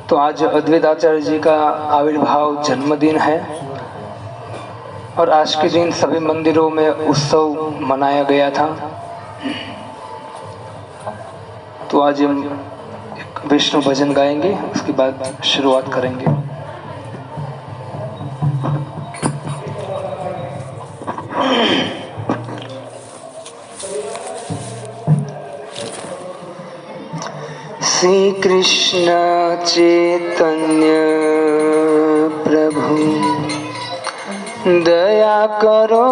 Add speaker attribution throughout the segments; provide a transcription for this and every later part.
Speaker 1: तो आज अद्वैत आचार्य जी का आविर्भाव जन्मदिन है और आज के दिन सभी मंदिरों में उत्सव मनाया गया था। तो आज हम एक विष्णु भजन गाएंगे, उसके बाद शुरुआत करेंगे। श्री कृष्ण चैतन्य प्रभु दया करो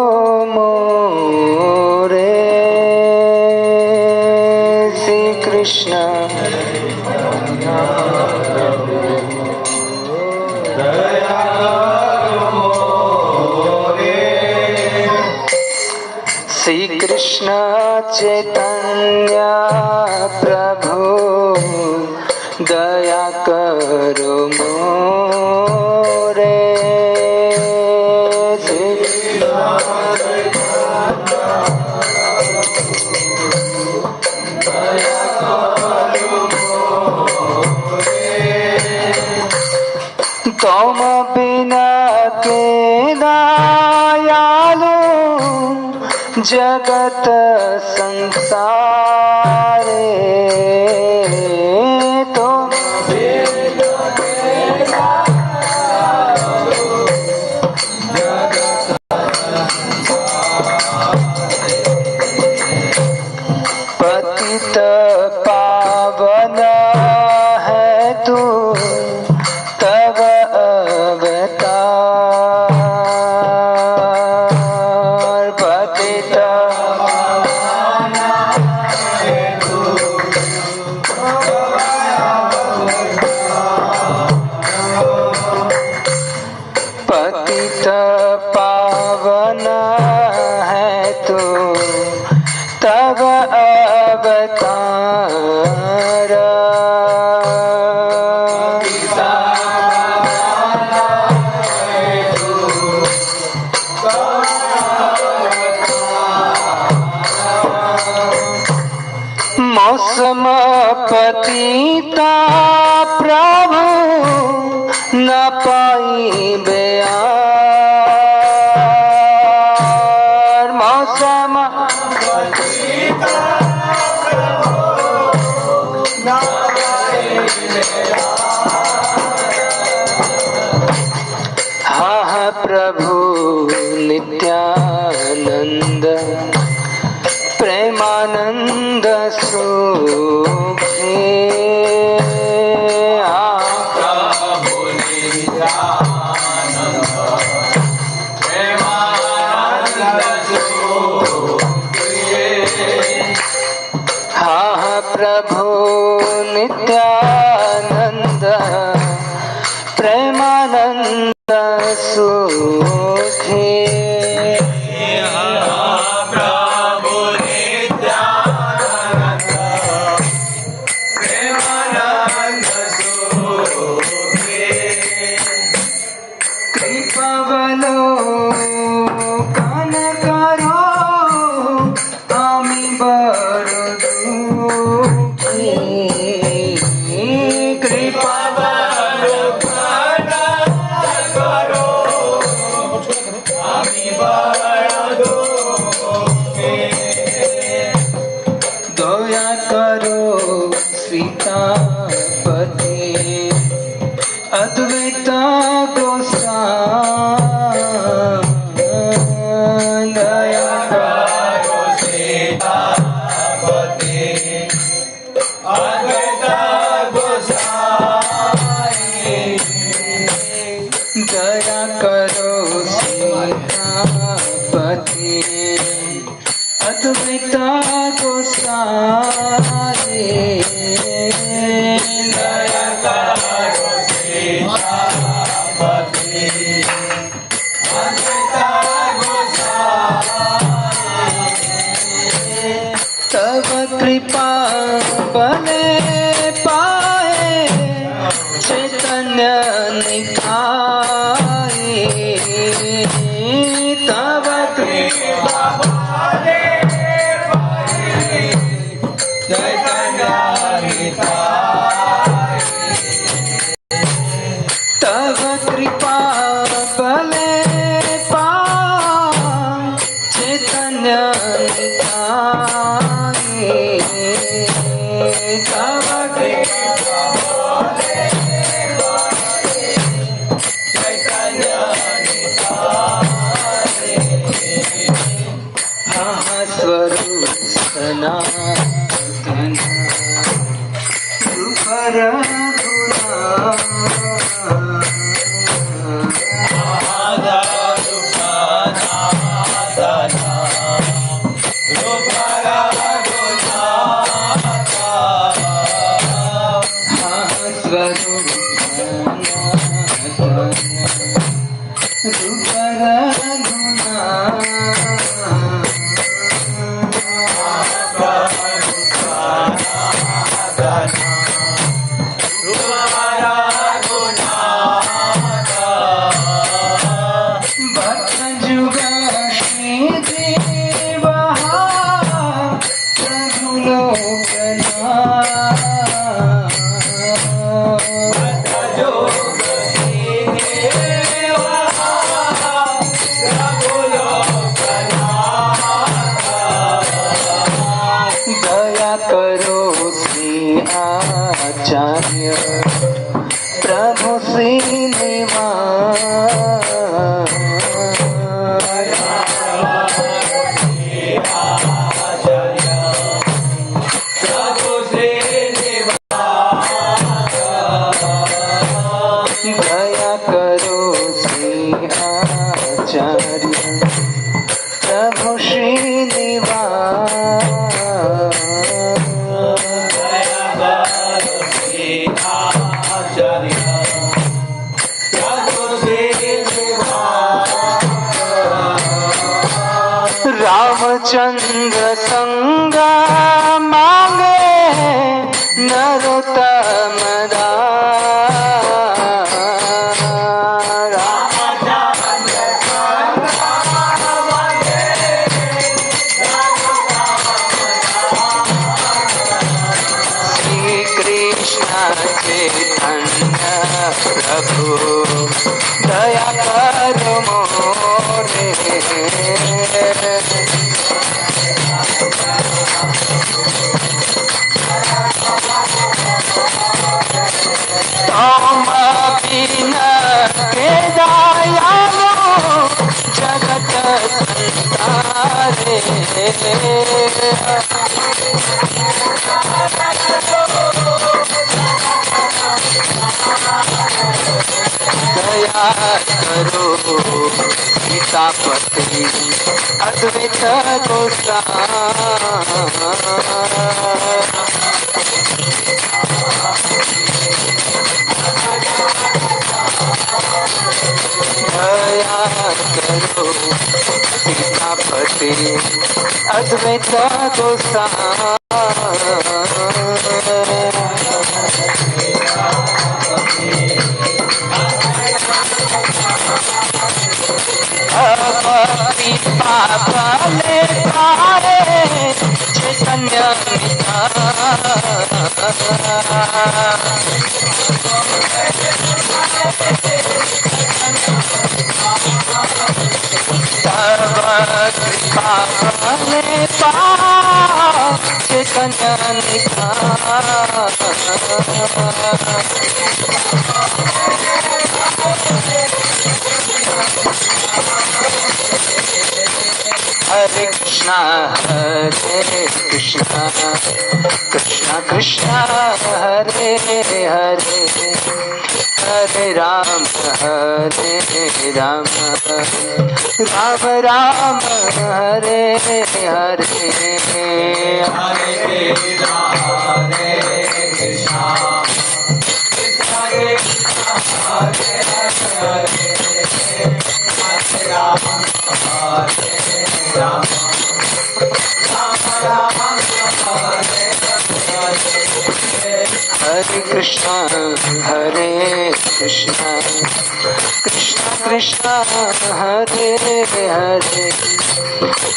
Speaker 1: मोरे। श्री कृष्ण दया करो मोरे। श्री कृष्ण चैतन्य प्रभु दया करो मोरे। तुम बिना के दयालु जगत संसारे। तुम पतित पावन है तू तब अवतार। पतित पतित पावन है तू तब अवतार। मौसम पतिता प्रभु न पाई बयार। मौसम पतिता प्रभु न पाई बयार। हाँ प्रभु नित्यानंद प्रेमानंद सुखे। प्रभु नित्यानंद प्रेमानंद सुखे। हाँ प्रभु नित्यानंद प्रेमानंद सुखे। दया करो सीतापति अद्वैत गोसाई। दया करो सीतापति अद्वैत गोसाई। दया करो सीतापति अद्वैत गोसाई। दया करो सीतापति अद्वैत गोसाई। तब कृपा बने पाए चैतन्य निधाए। तब कृपा बने पाए चैतन्य निधाए। चैतन्य निताय तव कृपा चैतन्य निताय स्वरूप सनातन रूप आचार्य प्रभु श्रीनिवास दया करो श्री आचार्य प्रभु श्रीनिवास रामचंद्र संग मांगे नरोत्तम दास श्री कृष्ण चैतन्य प्रभु दया करो मोरे तुम बिना के दयालु जगत संसारे दया करो सीतापति अद्वैत दया करो सीतापति अद्वैत गोसाई पापले पारे चैतन्य कृपा पापले पा चैतन्य हरे कृष्णा कृष्णा कृष्णा हरे हरे हरे राम राम राम हरे हरे हरे कृष्णा हरे कृष्णा हरे कृष्णा कृष्णा कृष्णा हरे हरे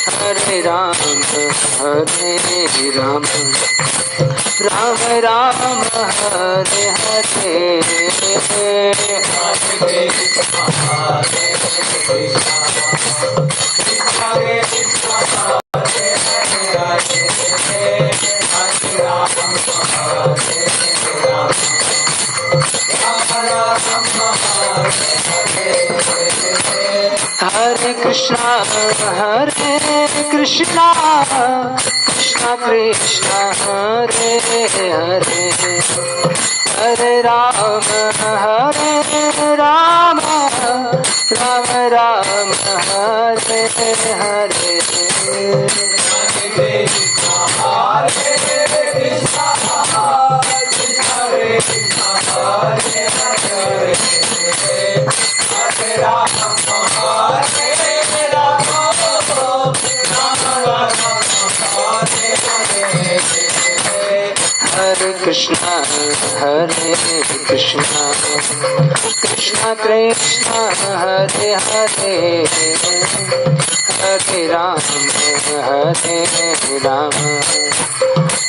Speaker 1: हरे राम राम राम हरे हरे कृष्णा कृष्णा कृष्णा हरे हरे हरे राम राम राम हरे हरे हरे कृष्णा कृष्णा कृष्णा हरे हरे हरे राम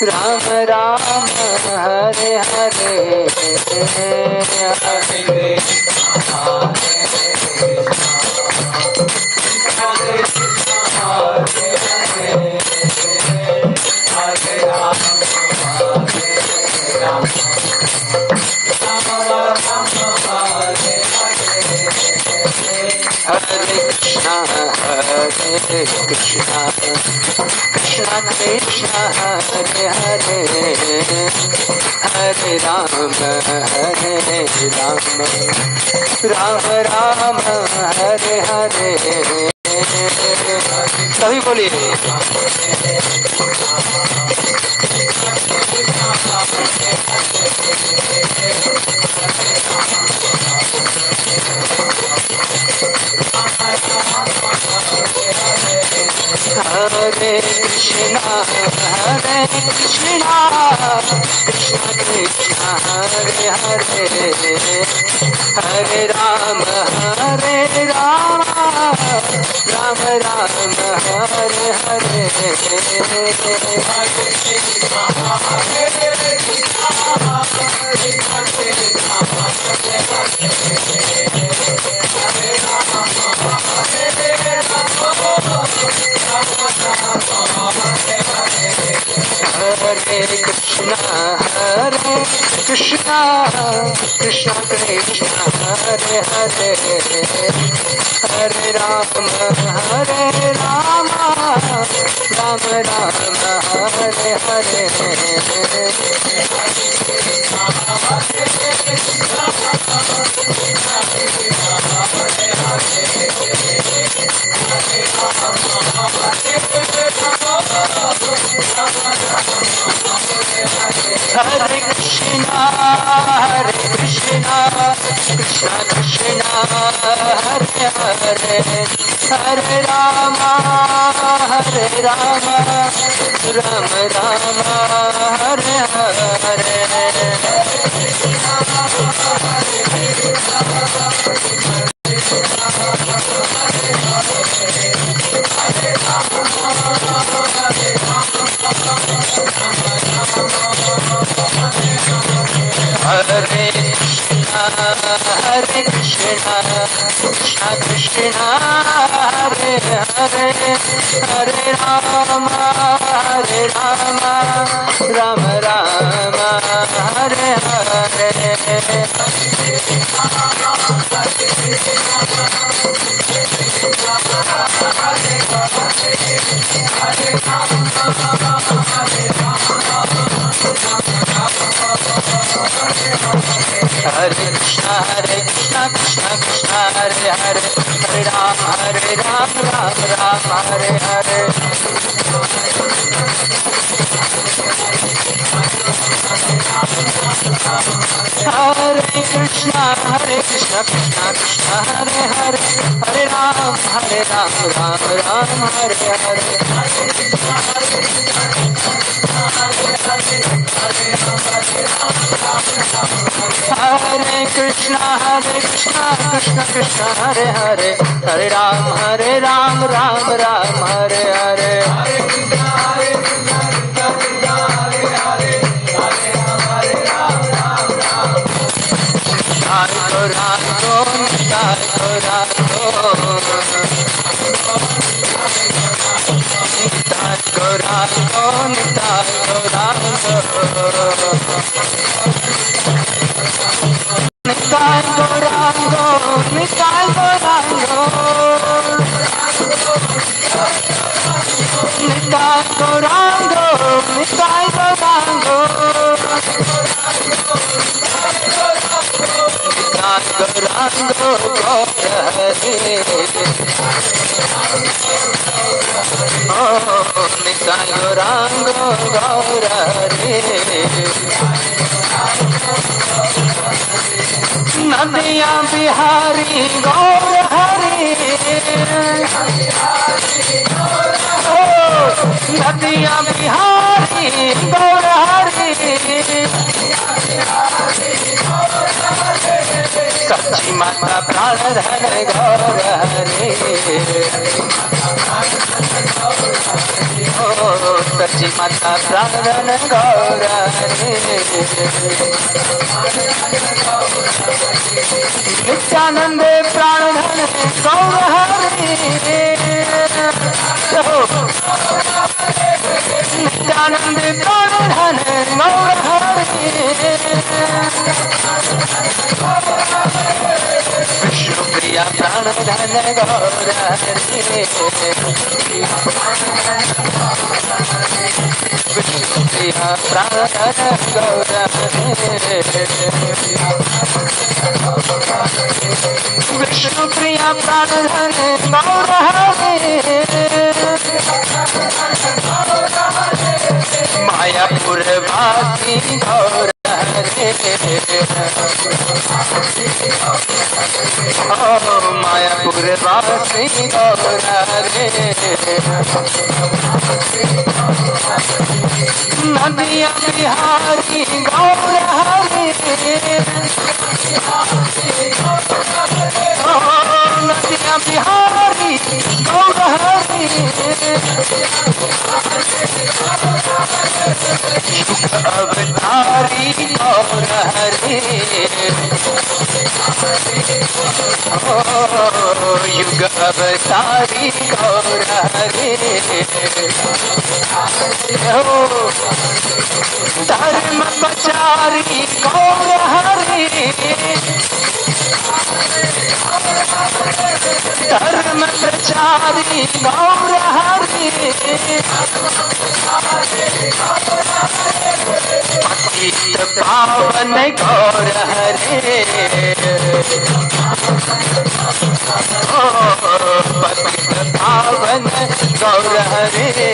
Speaker 1: राम राम हरे हरे हरे कृष्णा कृष्णा कृष्णा हरे हरे हरे राम राम राम हरे हरे सभी बोलिए हरे कृष्णा कृष्णा कृष्णा हरे हरे हरे राम राम राम हरे हरे हरे कृष्णा कृष्णा कृष्णा हरे हरे हरे राम राम हरे हरे हरे कृष्णा कृष्णा कृष्णा हरे हरे हरे राम राम हरे हरे हरे कृष्णा कृष्णा हरे हरे हरे राम राम हरे हरे हरे कृष्णा कृष्णा हरे हरे हरे राम राम हरे हरे हरे कृष्णा कृष्णा हरे हरे हरे राम राम हरे हरे हरे कृष्णा कृष्णा हरे हरे हरे राम राम हरे हरे निताय गौरांगो निताय गौरांगो निताय गौरांगो गौर हरे निताय गौरांगो गौर हरे नदियाँ बिहारी गौर हरे नदियाँ बिहारी गौर हरे सच्ची माता प्राण धन गौर हरे सच्ची माता प्राण धन गौर हरे नित्यानंद प्राण धन गौर हरे नित्यानंद प्राण धन गौर हरे विष्णु प्रिया प्राण धन गौर हरे विष्णु प्रिया प्राण धन गौर हरे विष्णु प्रिया प्राण धन गौर हरे मायापुर वासी गौर हरे मायापुर वासी गौर हरे नदियाँ बिहारी गौर हरे नदियाँ बिहारी गौर हरे अवतारी गौर हरे युग अवतारी गौर हरे धर्म प्रचारी गौर हरे धर्म प्रचारी गौर हरे पतित पावन गौर हरे पतित पावन गौर हरे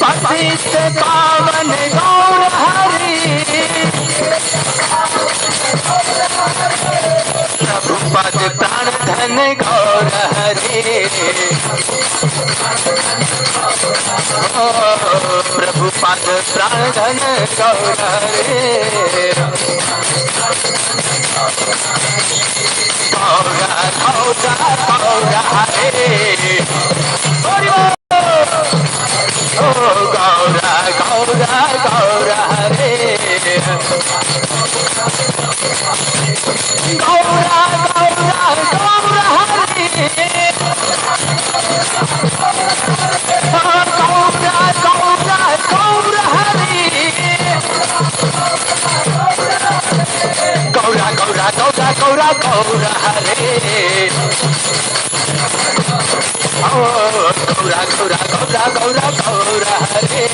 Speaker 1: पतित पावन गौर हरे प्रभुपद प्राण धन गौर हरे प्रभुपद प्राण धन गौर हरे गौरा गौरा गौरा हरे गौरा गौरा गौरा हरे गौरा गौरा गौरा हरे गौरा गौरा गौरा हरे गौरा गौरा गौरा गौरा गौरा हरे गौरा गौरा गौरा गौरा गौरा हरे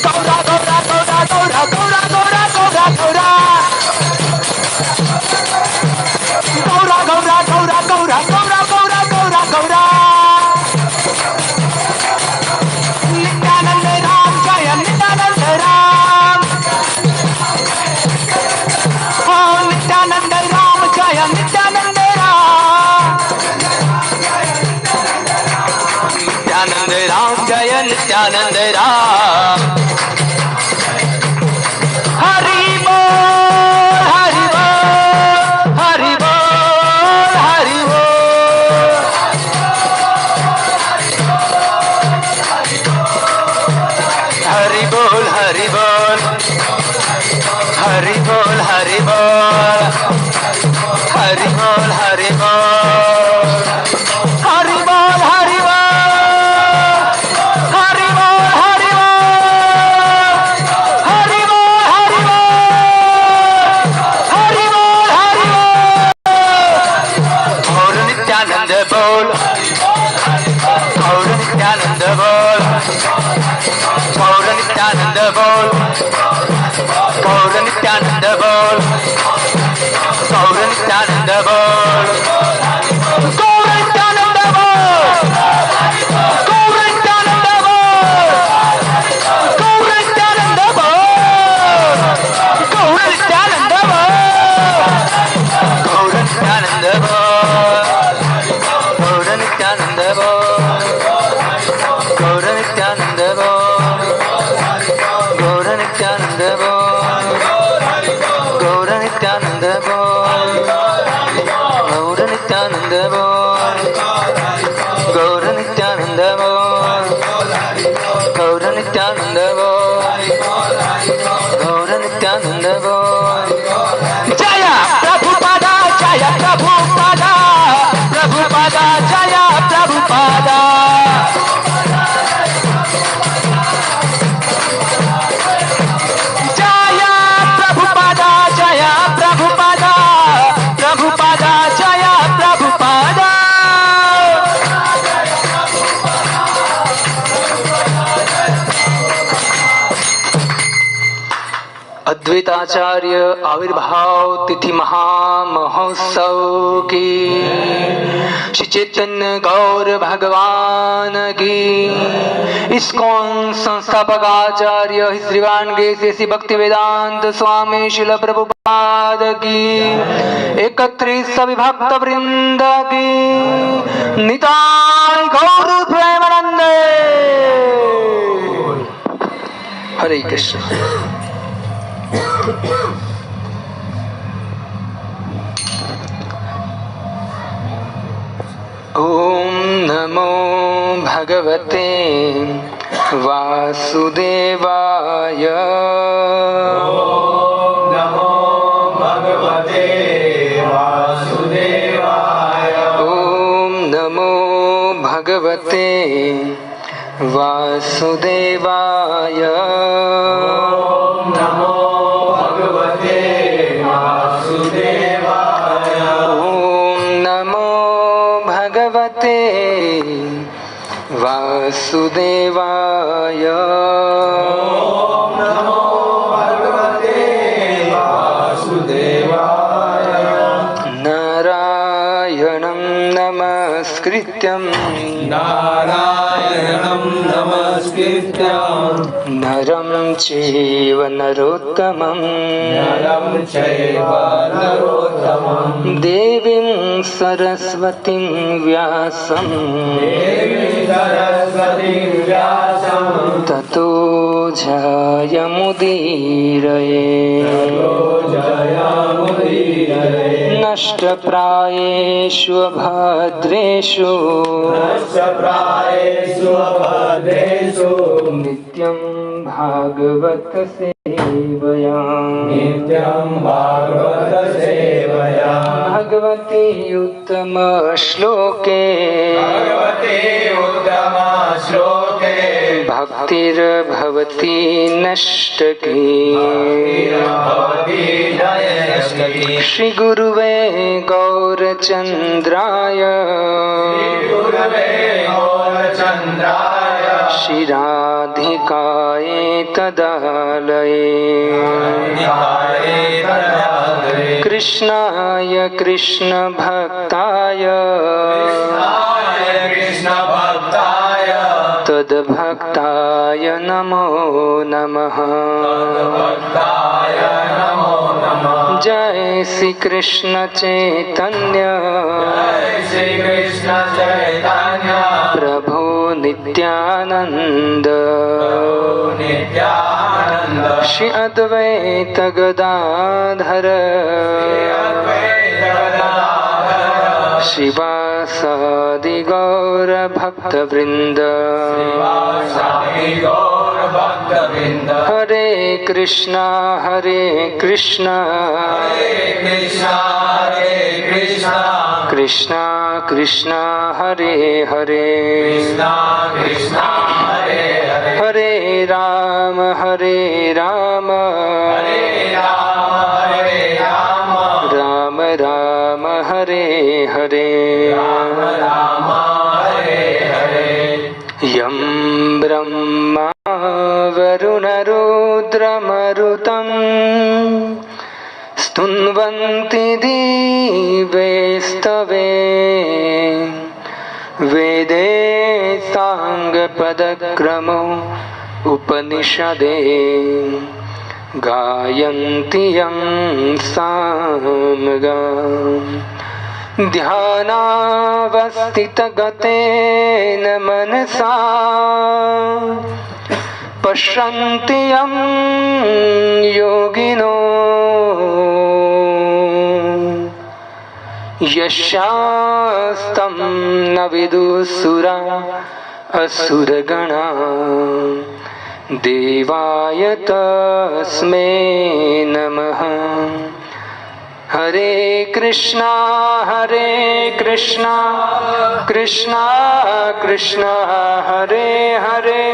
Speaker 1: गौरा गौरा गौरा गौरा गौरा गौरा गौरा गौरा गौरा गौरा गौरा गौरा गौरा गौरा गौरा गौरा नित्यानंद राम जय नित्यानंद राम नित्यानंद राम जय नित्यानंद राम नित्यानंद राम जय नित्यानंद राम हरि बोल हरि बोल हरि बोल हरि बोल हरि बोल हरि बोल हरि बोल हरि बोल हरि बोल हरि बोल हरि बोल हरि बोल हरि बोल हरि बोल हरि बोल हरि बोल हरि बोल अद्वैताचार्य आविर्भाव तिथि महामहोत्सव की, श्री चैतन्य गौर भगवान की, इस्कॉन संस्थापक आचार्य श्रीवान श्री भक्ति वेदांत स्वामी शिल प्रभुपाद की, एकत्रित सभी भक्त वृंद की, निताय गौर प्रेमानंदे। हरे कृष्ण। ओम नमो भगवते वासुदेवाय।
Speaker 2: ओम नमो भगवते वासुदेवाय।
Speaker 1: ओम नमो भगवते वासुदेवाय।
Speaker 2: ओम नमो भगवते वासुदेवाय।
Speaker 1: ओम नमो भगवते वासुदेवाय।
Speaker 2: ओम नमो भगवते वासुदेवाय।
Speaker 1: नारायणं नमस्कृत्यं
Speaker 2: नारायणं नमस्कृत्यं
Speaker 1: नरं चैव नरोत्तमं
Speaker 2: नरं चैव नरोत्तमं
Speaker 1: देवीं सरस्वतीं व्यासं
Speaker 2: देवीं सरस्वतीं व्यासं
Speaker 1: ततो जयमुदीरये।
Speaker 2: जयमुदीरये।
Speaker 1: नष्टप्रायेषु भद्रेषु
Speaker 2: नष्टप्रायेषु भद्रेषु
Speaker 1: नित्यं भागवत सेवया।
Speaker 2: नित्यं भागवत सेवया।
Speaker 1: भगवती उत्तम श्लोके
Speaker 2: भगवते उत्तम श्लोके
Speaker 1: भक्तिर्भवति नष्टकी।
Speaker 2: भवति नष्टकी।
Speaker 1: श्री गुरुवे गौरचंद्राय
Speaker 2: गुरवे गौरचन्द्राय
Speaker 1: श्री राधिकाय तदालये कृष्णाय कृष्ण भक्ताय
Speaker 2: कृष्ण भक्ताय
Speaker 1: तद्भक्ताय नमो नमः।
Speaker 2: भक्ताय नमो नमः।
Speaker 1: जय श्री कृष्ण चैतन्य
Speaker 2: श्री कृष्ण चैतन्य
Speaker 1: प्रभु नित्यानंद
Speaker 2: नित्यानंद
Speaker 1: श्री अद्वैत गदाधर श्रीवासादि गौर भक्त वृंद। हरे कृष्णा कृष्णा कृष्णा कृष्णा हरे हरे हरे राम राम राम हरे हरे। यं ब्रह्मा वरुणरुद्रमरुतं स्तुन्वन्ति दिव्यैस्तवे वेदे साङ्गपदक्रमो उपनिषदे गायन्ति यं सामगाम् ध्यानावस्थितगतेन मनसा पश्यन्ति यं योगिनो यस्यास्तं न विदुसुरा असुरगणा देवाय तस्मै नमः। हरे कृष्णा कृष्णा कृष्णा हरे हरे,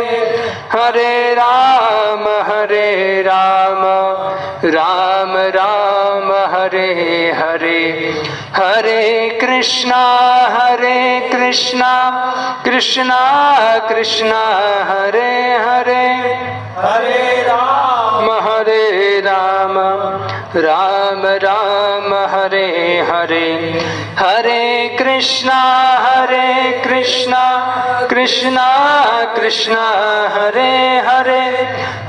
Speaker 1: हरे राम राम राम हरे हरे, हरे कृष्णा कृष्णा कृष्णा हरे हरे, हरे राम राम राम हरे हरे, हरे कृष्णा कृष्णा कृष्णा हरे हरे,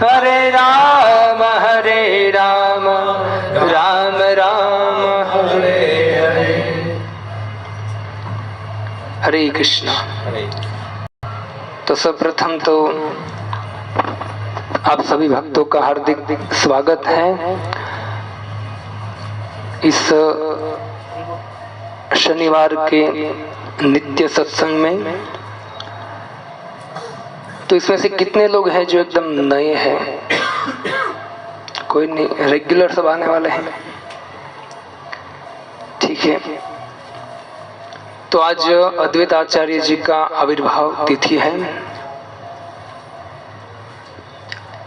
Speaker 1: हरे राम राम राम हरे हरे। हरे कृष्णा। तो सर्वप्रथम तो आप सभी भक्तों का हार्दिक स्वागत है इस शनिवार के नित्य सत्संग में। तो इसमें से कितने लोग हैं जो एकदम नए हैं? कोई नहीं, रेगुलर सब आने वाले हैं? ठीक है। तो आज अद्वैत आचार्य जी का आविर्भाव तिथि है।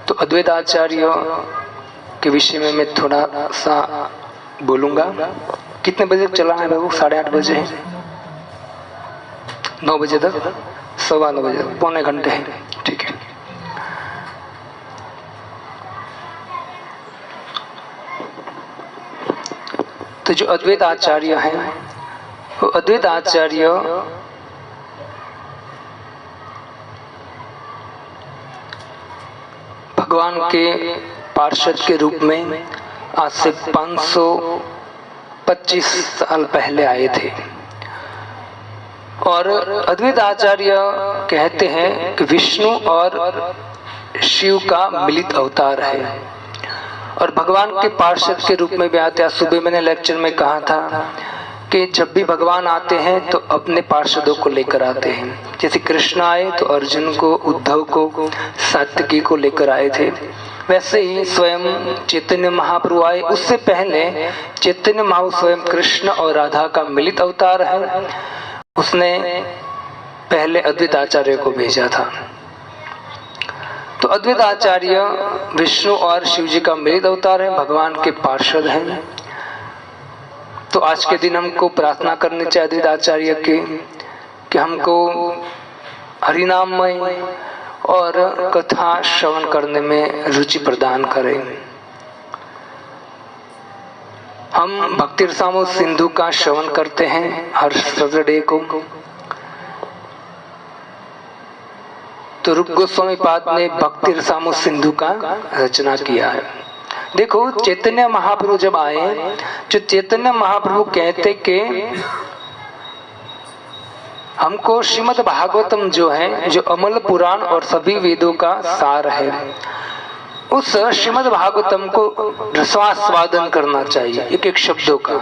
Speaker 1: तो अद्वैत आचार्य के विषय में मैं थोड़ा सा बोलूंगा। कितने बजे चलाना है बाबू? 8:30 बजे है, 9 बजे तक, 9:15 बजे, पौने घंटे है। ठीक है। तो जो अद्वैत आचार्य हैं, वो अद्वैत आचार्य भगवान के पार्षद के रूप में आज से 525 साल पहले आए थे। और अद्वैत आचार्य कहते हैं कि विष्णु और शिव का मिलित अवतार है और भगवान के पार्षद के रूप में भी आते हैं। सुबह मैंने लेक्चर में कहा था कि जब भी भगवान आते हैं तो अपने पार्षदों को लेकर आते हैं। जैसे कृष्ण आए तो अर्जुन को, उद्धव को, सात्यकी को लेकर आए थे, वैसे ही स्वयं चैतन्य महाप्रभु आए। उससे पहले चैतन्य महाप्रभु स्वयं कृष्ण और राधा का मिलित अवतार है। उसने पहले अद्वैत आचार्य को भेजा था। तो अद्वैत आचार्य विष्णु और शिव जी का मिलित अवतार है, भगवान के पार्षद हैं। तो आज के दिन हमको प्रार्थना करनी चाहिए अद्वैत आचार्य की कि हमको हरिनाममय और कथा श्रवण करने में रुचि प्रदान करें। हम भक्ति रसामृत सिंधु का श्रवण करते हैं हर सैटरडे को। तो रूप गोस्वामी पाद ने भक्ति रसामृत सिंधु का रचना किया है। देखो, चैतन्य महाप्रभु जब आए, जो चैतन्य महाप्रभु कहते कि हमको श्रीमद् भागवतम जो है, जो अमल पुराण और सभी वेदों का सार है, उस श्रीमद् भागवतम को रसास्वादन करना चाहिए। एक एक शब्दों का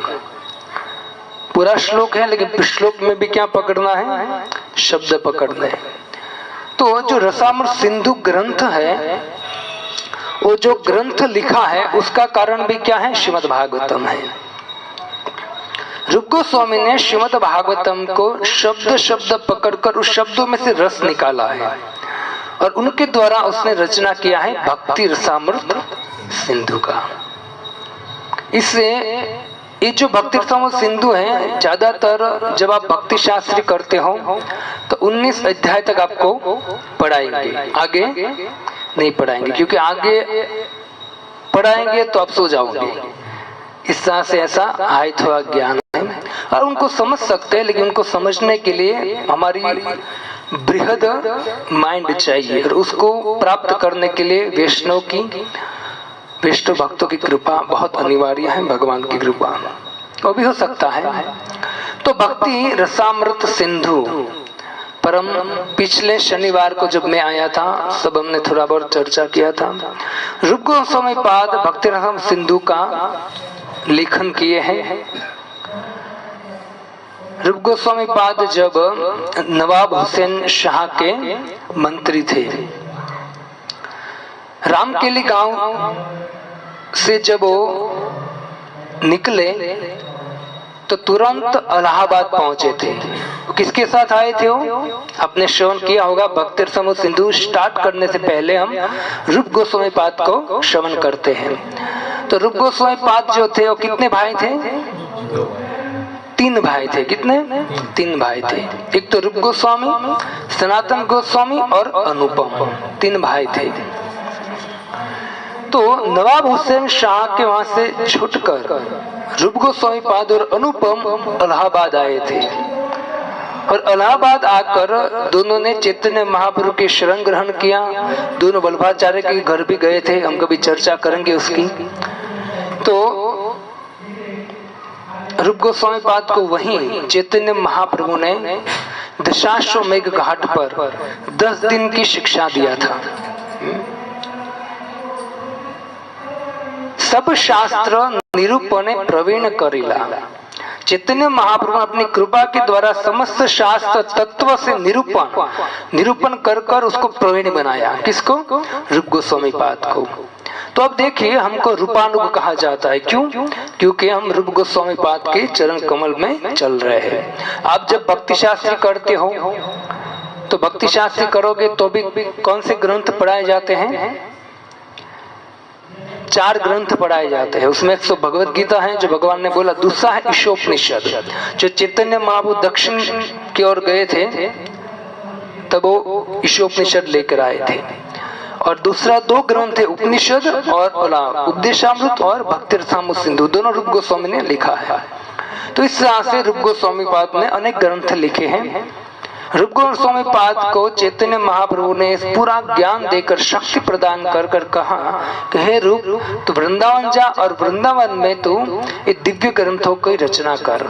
Speaker 1: पूरा श्लोक है, लेकिन श्लोक में भी क्या पकड़ना है? शब्द पकड़ना है। तो जो रसामृत सिंधु ग्रंथ है, वो जो ग्रंथ लिखा है उसका कारण भी क्या है? श्रीमद् भागवतम है। रूप गोस्वामी ने श्रीमद् भागवतम को शब्द शब्द पकड़कर उस शब्दों में से रस निकाला है और उनके द्वारा उसने रचना किया है भक्ति रसामृत सिंधु का। इससे ये जो भक्ति रसामृत सिंधु है, ज्यादातर जब आप भक्ति शास्त्री करते हो तो 19 अध्याय तक आपको पढ़ाएंगे, आगे नहीं पढ़ाएंगे, क्योंकि आगे पढ़ाएंगे तो आप सो जाओगे। इस तरह से ऐसा आयत हुआ ज्ञान है और उनको समझ सकते हैं, लेकिन उनको समझने के लिए हमारी बृहद माइंड चाहिए और उसको प्राप्त करने के लिए वैष्णव भक्तों की कृपा बहुत अनिवार्य है, भगवान की कृपा। वो भी हो सकता है। तो भक्ति रसामृत सिंधु परम पिछले शनिवार को जब मैं आया था सब हमने थोड़ा बहुत चर्चा किया था। रूप गोस्वामी पाद भक्ति रसम सिंधु का लेखन किए हैं। रूप गोस्वामी पाद जब नवाब हुसैन शाह के मंत्री थे, रामकेली गांव से जब वो निकले तो तुरंत इलाहाबाद पहुंचे थे। किसके साथ आए थे वो? आपने श्रवण किया होगा, भक्ति रसम सिंधु स्टार्ट करने से पहले हम रूप गोस्वामी पाद को श्रवण करते हैं। तो रूप गोस्वामी पाद जो थे वो कितने भाई थे? 3 भाई थे। कितने? 3 भाई थे। एक तो रूप गोस्वामी, सनातन गोस्वामी और अनुपम, 3 भाई थे। तो नवाब हुसैन शाह के वहां से छूटकर रूप गोस्वामी पाद और अनुपम इलाहाबाद आए थे और इलाहाबाद आकर दोनों ने चैतन्य महाप्रभु के शरण ग्रहण किया। दोनों वल्लभाचार्य के घर भी गए थे, हम कभी चर्चा करेंगे उसकी। तो रूप गोस्वामी पाद को वहीं चैतन्य महाप्रभु ने दशाश्वमेध घाट पर 10 दिन की शिक्षा दिया था। सब शास्त्र निरूपणे प्रवीण करिला। चैतन्य महाप्रभु अपनी कृपा के द्वारा समस्त शास्त्र तत्व से निरूपण कर उसको प्रवीण बनाया। किसको? रूप गोस्वामी पाद को। तो अब देखिए, हमको रूपानुग कहा जाता है। क्यों? क्योंकि हम रूप गोस्वामी पाद के चरण कमल में चल रहे हैं। आप जब भक्ति शास्त्री करते हो तो भक्ति शास्त्री करोगे तो भी कौन से ग्रंथ पढ़ाए जाते हैं? 4 ग्रंथ पढ़ाए जाते हैं। उसमें एक तो भगवत गीता है जो भगवान ने बोला, दूसरा है ईशोपनिषद। जो चैतन्य महाप्रभु दक्षिण की ओर गए थे तब वो ईशोपनिषद लेकर आए थे। और दूसरा 2 ग्रंथ है, उपनिषद और उपदेशामृत और भक्ति रसामृत सिंधु, दोनों रूप गोस्वामी ने लिखा है। तो इस तरह से रूप गोस्वामी पाद ने अनेक ग्रंथ लिखे हैं। रूप गोस्वामी पाद को चैतन्य महाप्रभु ने पूरा ज्ञान देकर शक्ति प्रदान कर कहा कि हे रूप, तू वृंदावन जा और वृंदावन में तू ये दिव्य ग्रंथों की रचना कर,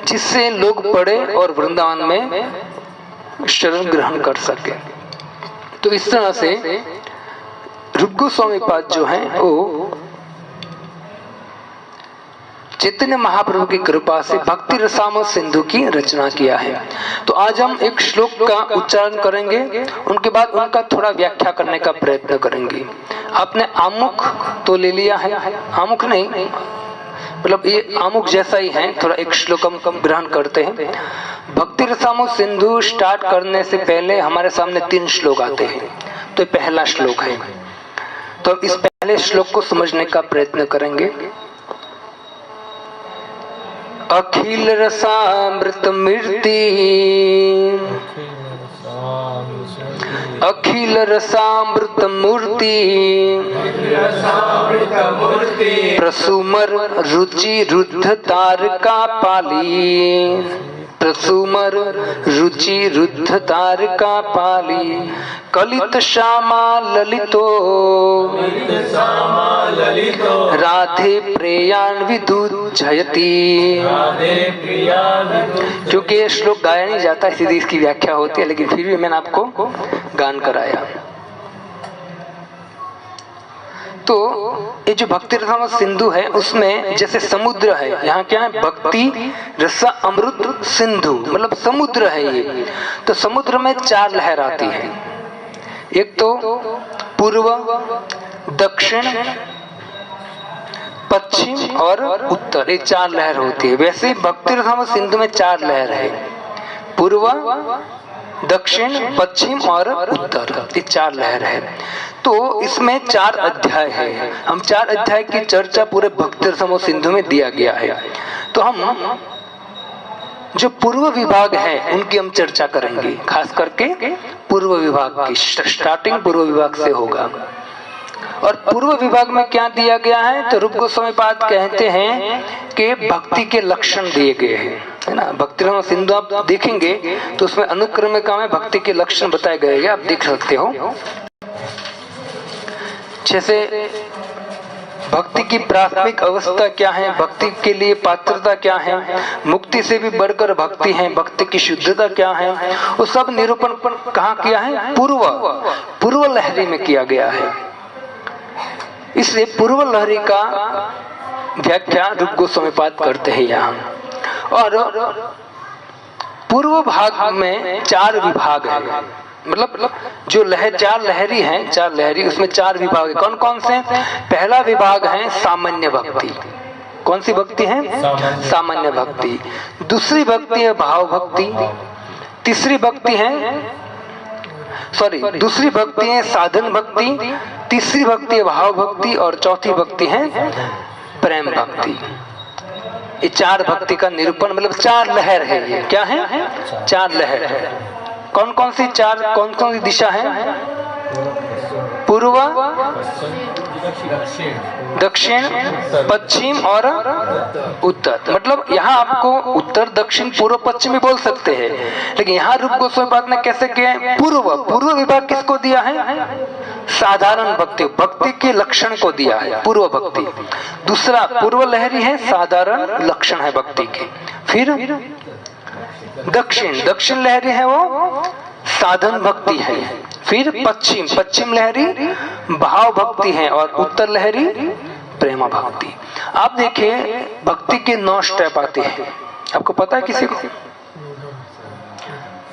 Speaker 1: जिससे लोग पढ़े और वृंदावन में शरण ग्रहण कर सके। तो इस तरह से रूप गोस्वामी पाद जो है वो चैतन्य महाप्रभु की कृपा से भक्ति रसामृत सिंधु की रचना किया है। तो आज हम एक श्लोक का उच्चारण करेंगे, उनके बाद उनका थोड़ा व्याख्या करने का प्रयत्न करेंगे। आपने आमुख तो ले लिया है, आमुख नहीं मतलब ये आमुख जैसा ही है, थोड़ा एक श्लोक हम ग्रहण करते हैं। भक्ति रसामृत सिंधु स्टार्ट करने से पहले हमारे सामने 3 श्लोक आते हैं। तो पहला श्लोक है, तो इस पहले श्लोक को समझने का प्रयत्न करेंगे। अखिल रसामृत मूर्ति, अखिल रसामृत मूर्ति, प्रसुमर रुचि रुद्ध तारका पाली, प्रसुमर रुचि रुद्ध तारका पाली, कलित श्यामा ललितो राधे प्रेयान्विदु जयति। क्योंकि ये श्लोक गाया नहीं जाता, सीधी इसकी व्याख्या होती है, लेकिन फिर भी मैंने आपको गान कराया। तो ये जो भक्ति रसामृत सिंधु है उसमें जैसे समुद्र है, यहाँ क्या है? भक्ति रस अमृत सिंधु, मतलब समुद्र है ये। तो समुद्र में 4 लहर आती है, एक तो पूर्व, दक्षिण, पश्चिम और उत्तर, ये 4 लहर होती है। वैसे भक्ति रसामृत सिंधु में 4 लहर है, पूर्व, दक्षिण, पश्चिम और उत्तर, ये 4 लहर है। तो इसमें 4 अध्याय है। हम 4 अध्याय की चर्चा पूरे भक्ति रसामृत सिंधु में दिया गया है। तो हम जो पूर्व विभाग है उनकी हम चर्चा करेंगे, खास करके पूर्व विभाग की। स्टार्टिंग पूर्व विभाग से होगा। और पूर्व विभाग में क्या दिया गया है, तो रूप गोस्वामी पाद कहते हैं कि भक्ति के लक्षण दिए गए हैं, है ना। भक्ति रस सिंधु आप देखेंगे तो उसमें अनुक्रमिका में भक्ति के लक्षण बताए गए हैं, आप देख सकते हो। जैसे भक्ति की प्राथमिक अवस्था क्या है, भक्ति के लिए पात्रता क्या है, मुक्ति से भी बढ़कर भक्ति है, भक्ति की शुद्धता क्या है, वो सब निरूपण कहाँ किया है, पूर्व लहरी में किया गया है। इसलिए पूर्व लहरी का व्याख्या रूप गोस्वामी पाद करते हैं यहाँ। और पूर्व भाग में 4 विभाग है, मतलब जो चार लहरी हैं, 4 लहरी, उसमें 4 विभाग है। कौन कौन से? पहला विभाग है सामान्य भक्ति। कौन सी भक्ति है? सामान्य भक्ति। दूसरी भक्ति है भाव भक्ति। दूसरी भक्ति है साधन भक्ति। तीसरी भक्ति है भाव भक्ति और चौथी भक्ति है प्रेम भक्ति। ये 4 भक्ति का निरूपण, मतलब 4 लहर है। ये क्या है? 4 लहर है। कौन कौन सी दिशा है? पूर्व, दक्षिण, पश्चिम और उत्तर। मतलब यहाँ आपको उत्तर, दक्षिण, पूर्व, पश्चिम भी बोल सकते हैं, लेकिन यहाँ रूप गोस्वामी पाद ने कैसे किया है? पूर्व विभाग किसको दिया है? साधारण भक्ति के लक्षण को दिया है, पूर्व भक्ति। दूसरा पूर्व लहरी है, साधारण लक्षण है भक्ति के। फिर दक्षिण लहरी है, वो साधन भक्ति है। फिर पश्चिम लहरी भाव भक्ति है और उत्तर लहरी प्रेम भक्ति। आप देखिए भक्ति के 9 स्टेप आते हैं, आपको पता है किसी को?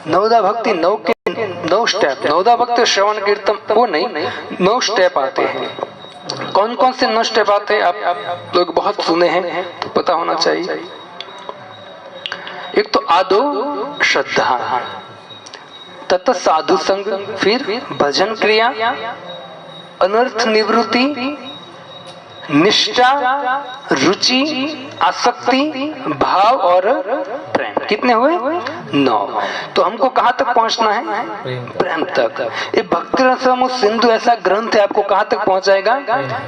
Speaker 1: नवदा भक्ति 9 स्टेप। नवदा भक्ति श्रवण कीर्तन वो नहीं, 9 स्टेप आते हैं। कौन कौन से 9 स्टेप आते हैं? आप लोग बहुत सुने हैं तो पता होना चाहिए। एक तो आदो श्रद्धा, तथा साधु संग, फिर भजन क्रिया, अनर्थ निवृत्ति, निष्ठा, रुचि, आसक्ति, भाव और प्रेम। कितने हुए? 9। तो हमको कहाँ तक पहुँचना है? प्रेम तक। ये भक्ति रस सिंधु ऐसा ग्रंथ है, आपको कहाँ तक पहुँचाएगा?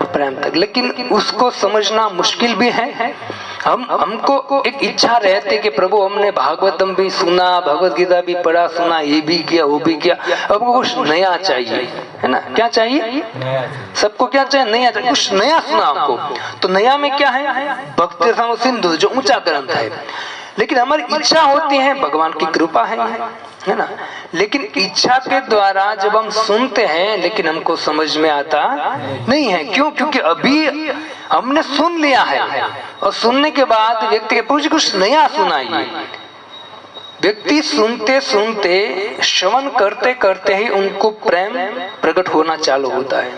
Speaker 1: प्रेम तक। लेकिन उसको समझना मुश्किल भी है। हमको एक इच्छा रहती है कि प्रभु हमने भागवतम भी सुना, भगवत गीता भी पढ़ा सुना, ये भी किया वो भी किया, हमको कुछ नया चाहिए, है ना। क्या चाहिए? सबको क्या चाहिए? नया चाहिए, कुछ नया सुना हमको। तो नया में क्या है? भक्ति रस सिंधु जो ऊंचा ग्रंथ है। लेकिन हमारी इच्छा होती है, भगवान की कृपा है ना। लेकिन इच्छा के द्वारा जब हम सुनते हैं, लेकिन हमको समझ में आता नहीं है। क्यों? क्योंकि अभी हमने सुन लिया है और सुनने के बाद व्यक्ति के पूछ कुछ नया सुनाइए। व्यक्ति सुनते सुनते, श्रवण करते करते ही उनको प्रेम प्रकट होना चालू होता है,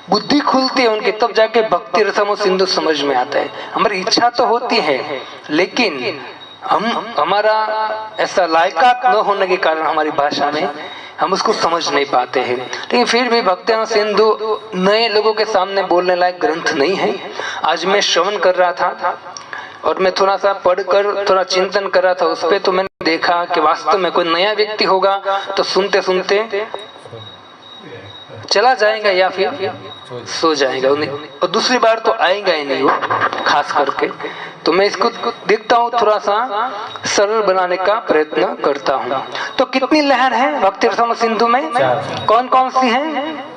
Speaker 1: बुद्धि खुलती है उनकी, तब जाके भक्ति रसम सिंधु समझ में आता है। हमारी इच्छा तो होती है, लेकिन हमारा ऐसा लायकात न होने के कारण हमारी भाषा में हम उसको समझ नहीं पाते हैं। लेकिन फिर भी भक्ति रस सिंधु नए लोगों के सामने बोलने लायक ग्रंथ नहीं है। आज मैं श्रवण कर रहा था और मैं थोड़ा सा पढ़कर थोड़ा चिंतन कर रहा था उस पे, तो मैंने देखा कि वास्तव में कोई नया व्यक्ति होगा तो सुनते सुनते चला जाएगा या फिर सो जाएगा, और दूसरी बार तो आएगा ही नहीं वो, खास करके। तो मैं इसको देखता हूँ, थोड़ा सा सरल बनाने का प्रयत्न करता हूँ। तो कितनी लहर है भक्ति रस सिंधु में? कौन कौन सी है?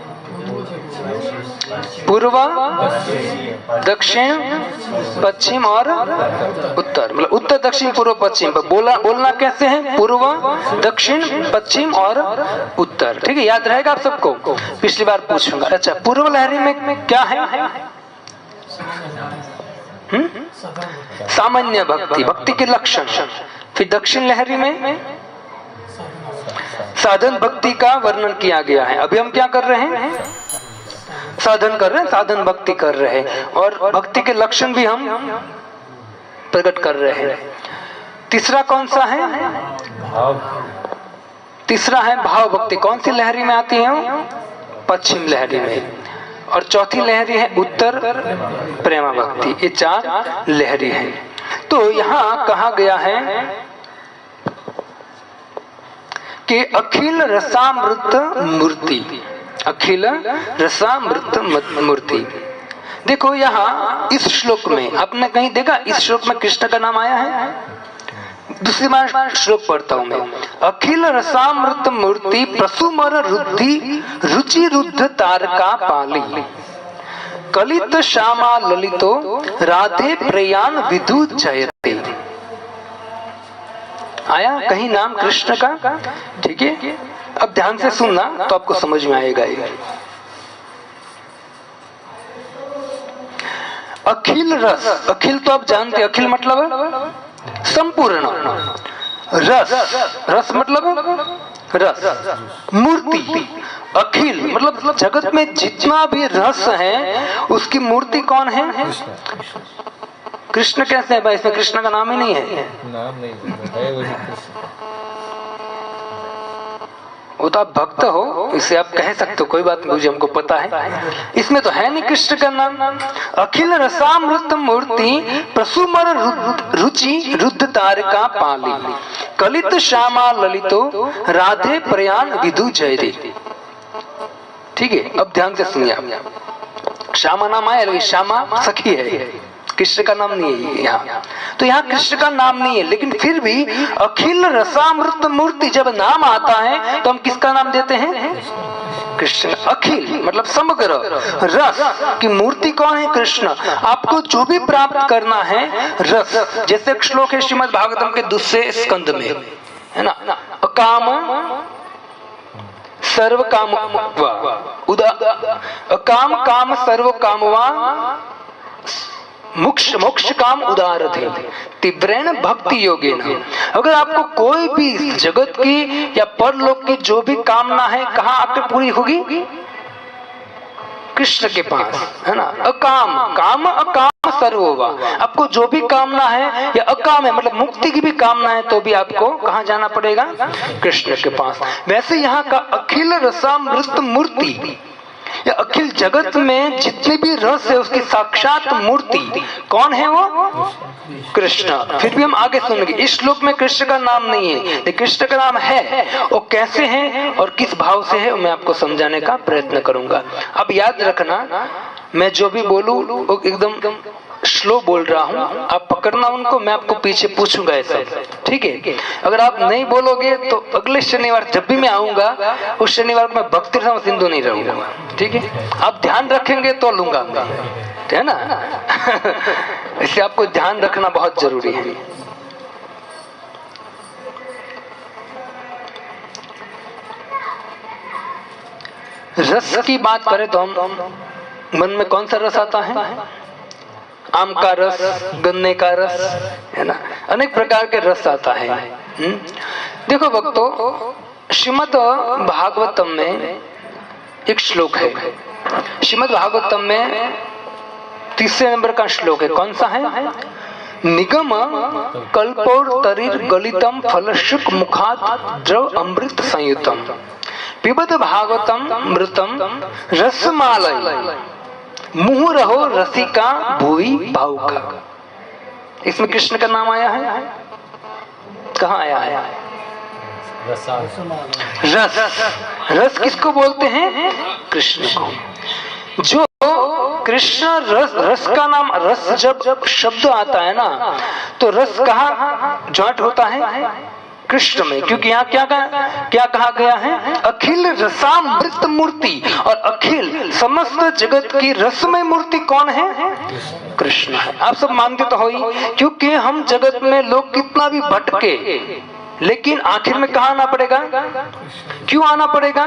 Speaker 1: पूर्व, दक्षिण, पश्चिम और उत्तर। मतलब उत्तर, दक्षिण, पूर्व, पश्चिम। बोलना कैसे है? पूर्व, दक्षिण, पश्चिम और उत्तर। ठीक है, याद रहेगा आप सबको, पिछली बार पूछूंगा। अच्छा, पूर्व लहरी में क्या है? सामान्य भक्ति, भक्ति के लक्षण। फिर दक्षिण लहरी में साधन भक्ति का वर्णन किया गया है। अभी हम क्या कर रहे हैं? साधन कर रहे हैं, साधन भक्ति कर रहे हैं, और भक्ति के लक्षण भी हम प्रकट कर रहे हैं। तीसरा कौन सा है? तीसरा है भाव भक्ति। कौन सी लहरी में आती है? पश्चिम लहरी में। और चौथी लहरी है उत्तर प्रेमा भक्ति। ये 4 लहरी है। तो यहाँ कहा गया है कि अखिल रसामृत मूर्ति, अखिल रसामृत मूर्ति। देखो यहाँ इस श्लोक में आपने कहीं देखा इस श्लोक में कृष्ण का नाम आया है? दूसरी बार श्लोक पढ़ता हूं मैं। अखिल रसामृत मूर्ति प्रसुमर रुद्धि रुचि रुद्ध तारका पाली कलित श्यामा ललितो राधे प्रयाण विदु जयते। आया कहीं नाम कृष्ण का? ठीक है, अब ध्यान से सुनना तो आपको समझ में आएगा ये। अखिल रस, अखिल तो आप जानते, अखिल मतलब संपूर्ण, रस, रस मतलब रस, मूर्ति, अखिल मतलब जगत में जितना भी रस है उसकी मूर्ति कौन है? कृष्ण कैसे है भाई? इसमें कृष्ण का नाम ही नहीं है।
Speaker 2: नाम नहीं है, वही कृष्ण।
Speaker 1: वो तो आप भक्त हो, इसे आप कह सकते हो, कोई बात नहीं, मुझे हमको पता है। इसमें तो है नहीं कृष्ण का नाम। अखिल रसामृत मूर्ति प्रसुमर रुचि रुद्ध तारका पाली कलित श्यामा ललितो राधे प्रयाण विदु जयते। ठीक है, अब ध्यान से सुनिए आप। श्यामा नाम आया, लेकिन श्यामा सखी है, कृष्ण का नाम नहीं है यहाँ। तो यहाँ कृष्ण का नाम नहीं है, लेकिन फिर भी अखिल रसामृत मूर्ति जब नाम आता है तो हम किसका नाम देते हैं? कृष्ण। अखिल मतलब समग्र, रस की मूर्ति कौन है? कृष्ण। आपको जो भी प्राप्त करना है रस, जैसे एक श्लोक है श्रीमद् भागवतम के दूसरे स्कंद में, है ना, अकाम सर्व काम अकाम काम सर्व कामवा मोक्ष काम उदार थे तीव्रेण भक्ति योगेन। अगर आपको कोई भी जगत की या परलोक की जो भी कामना है कहाँ आकर पूरी होगी? कृष्ण के पास, है ना। अकाम, काम अकाम सर्वोवा, आपको जो भी कामना है या अकाम है मतलब मुक्ति की भी कामना है तो भी आपको कहाँ जाना पड़ेगा? कृष्ण के पास। वैसे यहाँ का अखिल रसामृत मूर्ति या अखिल जगत में जितने भी रस है उसकी साक्षात मूर्ति कौन है? वो कृष्ण। फिर भी हम आगे सुनेंगे, इस श्लोक में कृष्ण का नाम नहीं है, लेकिन कृष्ण का नाम है। वो कैसे है और किस भाव से है मैं आपको समझाने का प्रयत्न करूंगा। अब याद रखना, मैं जो भी बोलूं वो एकदम स्लो बोल रहा हूँ, आप पकड़ना उनको, मैं आपको पीछे पूछूंगा ऐसा, ठीक है। अगर आप नहीं बोलोगे तो अगले शनिवार जब भी मैं आऊंगा उस शनिवार को मैं भक्ति रसम सिंधु नहीं रहूंगा, ठीक है। आप ध्यान रखेंगे तो लूंगा, है ना। इसलिए आपको ध्यान रखना बहुत जरूरी है। रस की बात करें तो हम मन में कौन सा रस आता है? आम का रस, गन्ने का रस, है ना, अनेक प्रकार के रस आता है। देखो भक्तों, श्रीमद् भागवतम में एक श्लोक है, श्रीमद् भागवतम में तीसरे नंबर का श्लोक है। कौन सा है? निगम कल्पोर तरीर गलितम फलशुक मुखात द्रव अमृत संयुतम पिबत भागवतम मृतम रसमालय मुँह रहो रसिका भूई भावुका। इसमें कृष्ण का नाम आया है? कहाँ आया है? रस। रस किसको बोलते हैं? कृष्ण को। जो कृष्ण रस, रस का नाम, रस जब शब्द आता है ना तो रस कहाँ जॉइंट होता है? कृष्ण में। क्योंकि यहाँ क्या कहा गया है? अखिल रसामृत मूर्ति, और अखिल समस्त जगत की रसमय मूर्ति कौन है? कृष्ण है। आप सब मानते तो हो ही, क्योंकि हम जगत में लोग कितना भी भटके लेकिन आखिर में कहाँ आना पड़ेगा? क्यों आना पड़ेगा?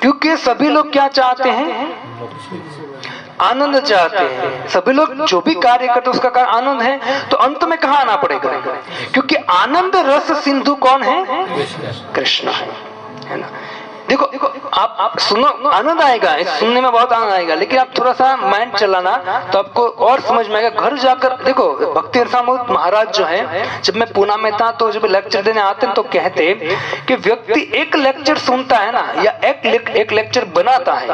Speaker 1: क्योंकि सभी लोग क्या चाहते हैं? आनंद चाहते हैं। सभी लोग जो भी कार्य करते उसका कार्य आनंद है, तो अंत में कहाँ आना पड़ेगा? क्योंकि आनंद रस सिंधु कौन है? कृष्ण है ना। देखो आप सुनो, आनंद आएगा, सुनने में बहुत आनंद आएगा, लेकिन आप थोड़ा सा माइंड चलाना तो आपको और समझ में आएगा। घर जाकर देखो, भक्ति रसामृत महाराज जो है, जब मैं पूना में था तो जब लेक्चर देने आते तो कहते कि व्यक्ति एक लेक्चर सुनता है ना, या एक लेक्चर बनाता है,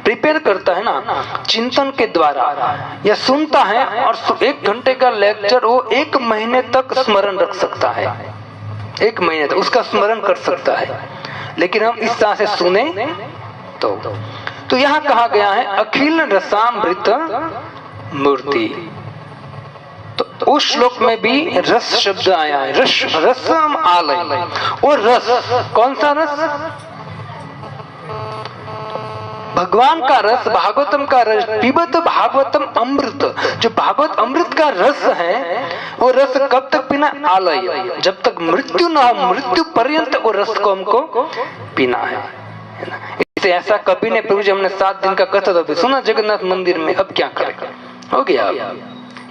Speaker 1: प्रिपेयर करता है ना चिंतन के द्वारा, या सुनता है, और 1 घंटे का लेक्चर वो 1 महीने तक स्मरण रख सकता है। 1 महीने तक उसका स्मरण कर सकता है। लेकिन हम इस तरह से सुने तो यहाँ कहा गया है अखिल रसामृत मूर्ति। तो उस श्लोक में भी रस शब्द आया है, रसम आलय। और रस कौन सा रस? भगवान का रस, भागवतम का रस, पिबत भागवतम अमृत। जो भागवत अमृत का रस है वो रस कब तक पीना? आलय, जब तक मृत्यु ना हो, मृत्यु पर्यंत वो रस को हमको पीना है ना। इससे ऐसा कभी नहीं। प्रभु जी हमने 7 दिन का कथा तो सुना जगन्नाथ मंदिर में, अब क्या करेगा? हो गया।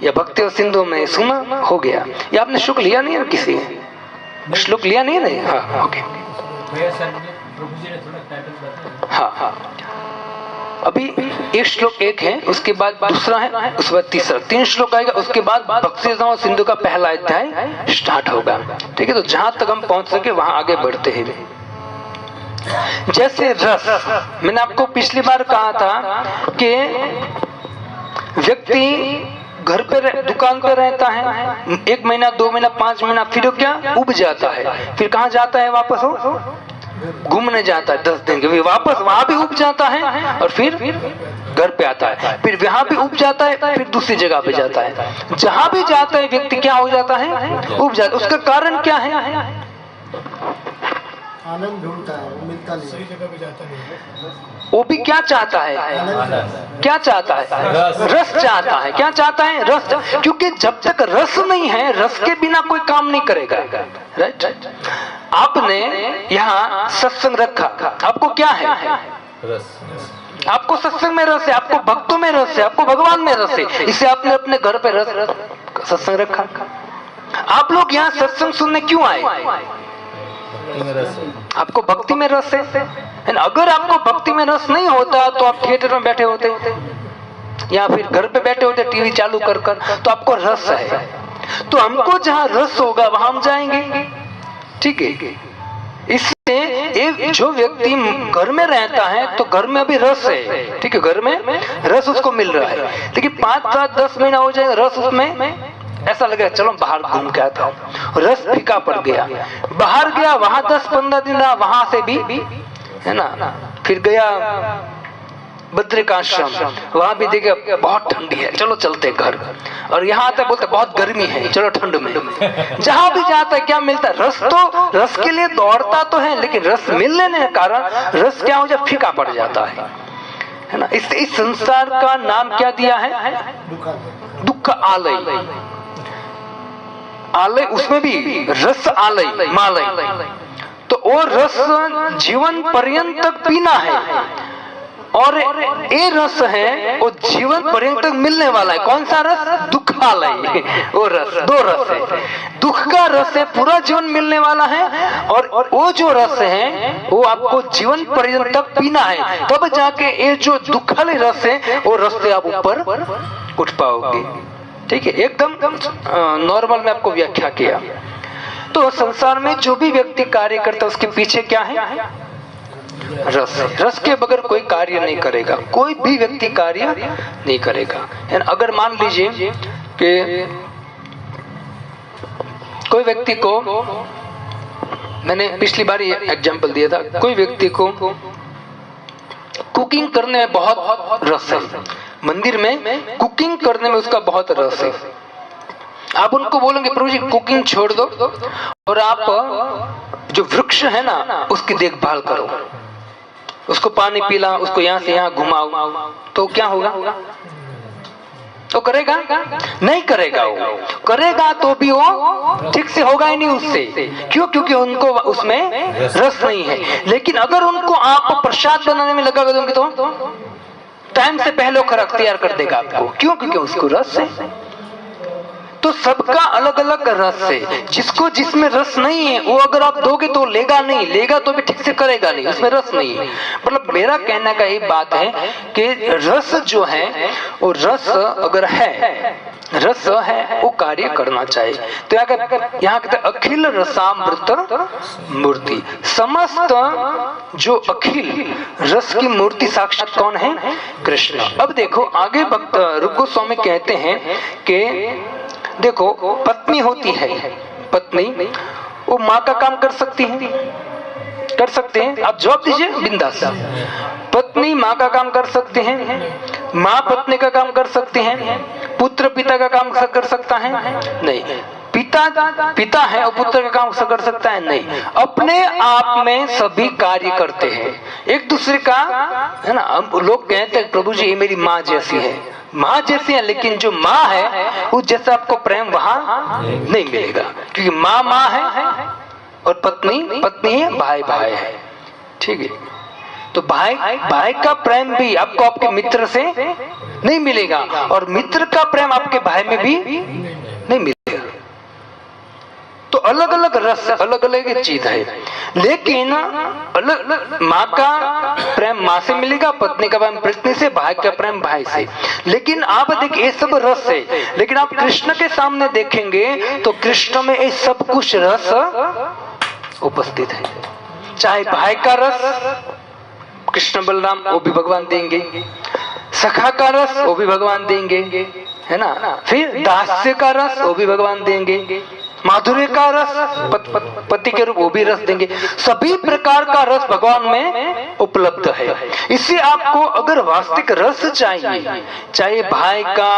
Speaker 1: या भक्ति और सिंधु में सुना, हो गया। या आपने शुक्ल लिया नहीं है? किसी ने श्लोक लिया नहीं है? हाँ, ओके। हाँ, अभी एक श्लोक एक है, उसके बाद दूसरा है, उसके बाद तीसरा, 3 श्लोक आएगा। उसके बाद भक्ति और सिंधु का पहला अध्याय स्टार्ट होगा। ठीक है, तो जहां तक हम पहुंच सके वहां आगे बढ़ते हैं। जैसे रस, मैंने आपको पिछली बार कहा था कि व्यक्ति घर पे दुकान पे रहता है 1 महीना, 2 महीना, 5 महीना, फिर क्या उब जाता है। फिर कहाँ जाता है वापस? हो घूमने जाता है 10 दिन के, वापस वहां भी उब जाता है और फिर घर पे आता है। फिर वहां भी उब जाता है, फिर दूसरी जगह पे जाता है। जहां भी जाता है व्यक्ति क्या हो जाता है? उब जाता है। उसका कारण क्या है?
Speaker 3: आनंद ढूंढता है, वो मिलता नहीं। सही जगह पे जाता है।
Speaker 1: वो भी क्या चाहता है? क्या चाहता है? रस चाहता है। क्या चाहता है? रस। क्योंकि जब तक रस नहीं है, रस के बिना कोई काम नहीं करेगा। राइट? आपने यहाँ सत्संग रखा, आपको क्या है? रस। आपको सत्संग में रस है, आपको भक्तों में रस है, आपको भगवान में रस है, इसे आपने अपने घर पे रस सत्संग रखा। आप लोग यहाँ सत्संग सुनने क्यों आए? आपको भक्ति में रस है। अगर आपको भक्ति में रस नहीं होता तो आप थिएटर में बैठे होते या फिर घर पे बैठे होते टीवी चालू कर कर। तो आपको रस है, तो हमको जहाँ रस होगा वहां हम जाएंगे। ठीक है, इससे जो व्यक्ति घर में रहता है तो घर में अभी रस है। ठीक है, घर में रस उसको मिल रहा है, लेकिन 5, 7, 10 महीना हो जाएगा, रस उसमें ऐसा लगेगा चलो बाहर घूम के आता हूँ, रस फीका पड़ गया। बाहर गया, वहां 10-15 दिन रहा, वहां से भी है ना, फिर गया बद्रिकाश्रम, वहां भी देखे बहुत ठंडी है, चलो चलते घर। और यहाँ आता बोलते बहुत गर्मी है, चलो ठंड में। जहां भी जाता है क्या मिलता है? रस। तो रस के लिए दौड़ता तो है, लेकिन रस मिलने के कारण रस क्या हो जाए? फीका पड़ जाता है ना। इस संसार का नाम क्या दिया है? दुख आलय। आलय, उसमें भी रस आलय, मालय। तो वो रस जीवन पर्यंत तक पीना है, और ये रस है वो जीवन पर्यंत तक मिलने वाला है। कौन सा रस? दुखालय। वो रस, 2 रस है। दुख का रस है, पूरा जीवन मिलने वाला है, और वो जो रस है वो आपको जीवन पर्यंत तक पीना है। तब जाके ये जो दुखालय रस है वो रस से आप ऊपर उठ पाओगे। ठीक है, एकदम नॉर्मल में आपको व्याख्या किया। तो संसार में जो भी व्यक्ति कार्य करता है उसके पीछे क्या है? रस। रस के बगैर कोई कार्य नहीं करेगा, कोई भी व्यक्ति कार्य नहीं करेगा। अगर मान लीजिए कि कोई व्यक्ति को, मैंने पिछली बार ये एग्जांपल दिया था, कोई व्यक्ति को कुकिंग करने में बहुत रस है, मंदिर में कुकिंग करने में उसका बहुत रस है। आप उनको बोलेंगे प्रभु जी कुकिंग छोड़ दो और आप जो वृक्ष है ना उसकी देखभाल करो, उसको पानी पिला, उसको यहाँ से यहाँ घुमाओ, तो क्या होगा? तो करेगा? नहीं करेगा। वो करेगा तो भी वो ठीक से होगा ही नहीं उससे। क्यों? क्योंकि उनको उसमें रस नहीं है। लेकिन अगर उनको आप प्रसाद बनाने में लगा दोगे तो टाइम से पहले वो खराब तैयार कर देगा आपको। क्यों? क्योंकि उसको रस है। तो सबका अलग अलग रस है। जिसको जिसमें रस नहीं है वो अगर आप दोगे तो लेगा नहीं, लेगा तो भी ठीक से करेगा नहीं, उसमें रस नहीं है। मतलब मेरा कहने का ये बात है कि रस जो है वो रस अगर है, रस है वो कार्य करना चाहिए। तो यहाँ कहते अखिल रसामृत मूर्ति, समस्त जो अखिल रस की मूर्ति साक्षात कौन है? कृष्ण। अब देखो आगे भक्त रूप गोस्वामी कहते हैं कि देखो पत्नी होती है, पत्नी वो माँ का काम कर सकती है, कर सकते हैं? आप जवाब दीजिए बिंदास। पत्नी माँ का काम कर सकते हैं, माँ पत्नी का काम कर सकते हैं, पुत्र पिता का काम कर सकता है? नहीं। पिता है और पुत्र का काम कर सकता है? नहीं। अपने आप में सभी कार्य करते हैं, एक दूसरे का, है ना। हम लोग कहते हैं प्रभु जी ये मेरी माँ जैसी है, माँ जैसी है, लेकिन जो माँ है उस जैसा आपको प्रेम वहां नहीं मिलेगा, क्योंकि माँ है और पत्नी है, भाई है। ठीक है, तो भाई का प्रेम भी आपको आपके मित्र से नहीं मिलेगा, और मित्र का प्रेम आपके भाई में भी नहीं मिलेगा। तो अलग अलग रस, अलग अलग चीज है, लेकिन अलग माँ का प्रेम माँ से मिलेगा, पत्नी का प्रेम पत्नी से, भाई का प्रेम भाई से। लेकिन आप देखिए ये सब रस है, लेकिन आप कृष्ण के सामने देखेंगे तो कृष्ण में ये सब कुछ रस उपस्थित है। चाहे भाई का रस कृष्ण बलराम वो भी भगवान देंगे, सखा का रस वो भी भगवान देंगे, है ना। फिर दास्य का रस वो भी भगवान देंगे, माधुर्य का रस पति के रूप वो भी रस देंगे। सभी प्रकार का रस भगवान में उपलब्ध है। इससे आपको अगर वास्तविक रस चाहिए, चाहे भाई का,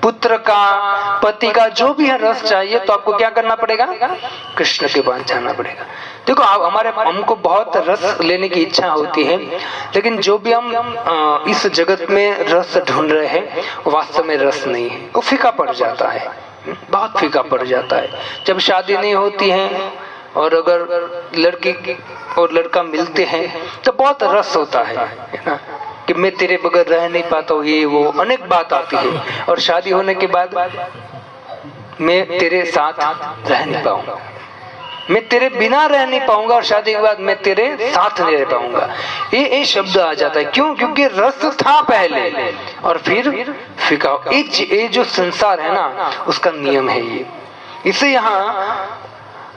Speaker 1: पुत्र का, पति का, जो भी है रस चाहिए, तो आपको क्या करना पड़ेगा? कृष्ण के पास जाना पड़ेगा। देखो हमको बहुत रस लेने की इच्छा होती है, लेकिन जो भी हम इस जगत में रस ढूंढ रहे हैं वास्तव में रस नहीं है, वो फीका पड़ जाता है, बहुत फीका पड़ जाता है। जब शादी नहीं होती है और अगर लड़की और लड़का मिलते हैं तो बहुत रस होता है ना, कि मैं तेरे बगैर रह नहीं पाता हूँ, ये वो अनेक बात आती है। और शादी होने के बाद मैं तेरे साथ रह नहीं पाऊंगा, मैं तेरे बिना रह नहीं पाऊंगा, और शादी के बाद मैं तेरे साथ नहीं रह पाऊंगा, ये शब्द आ जाता है। क्यों? क्योंकि रस था पहले और फिर फीका। ये जो संसार है ना उसका नियम है ये। इसे यहाँ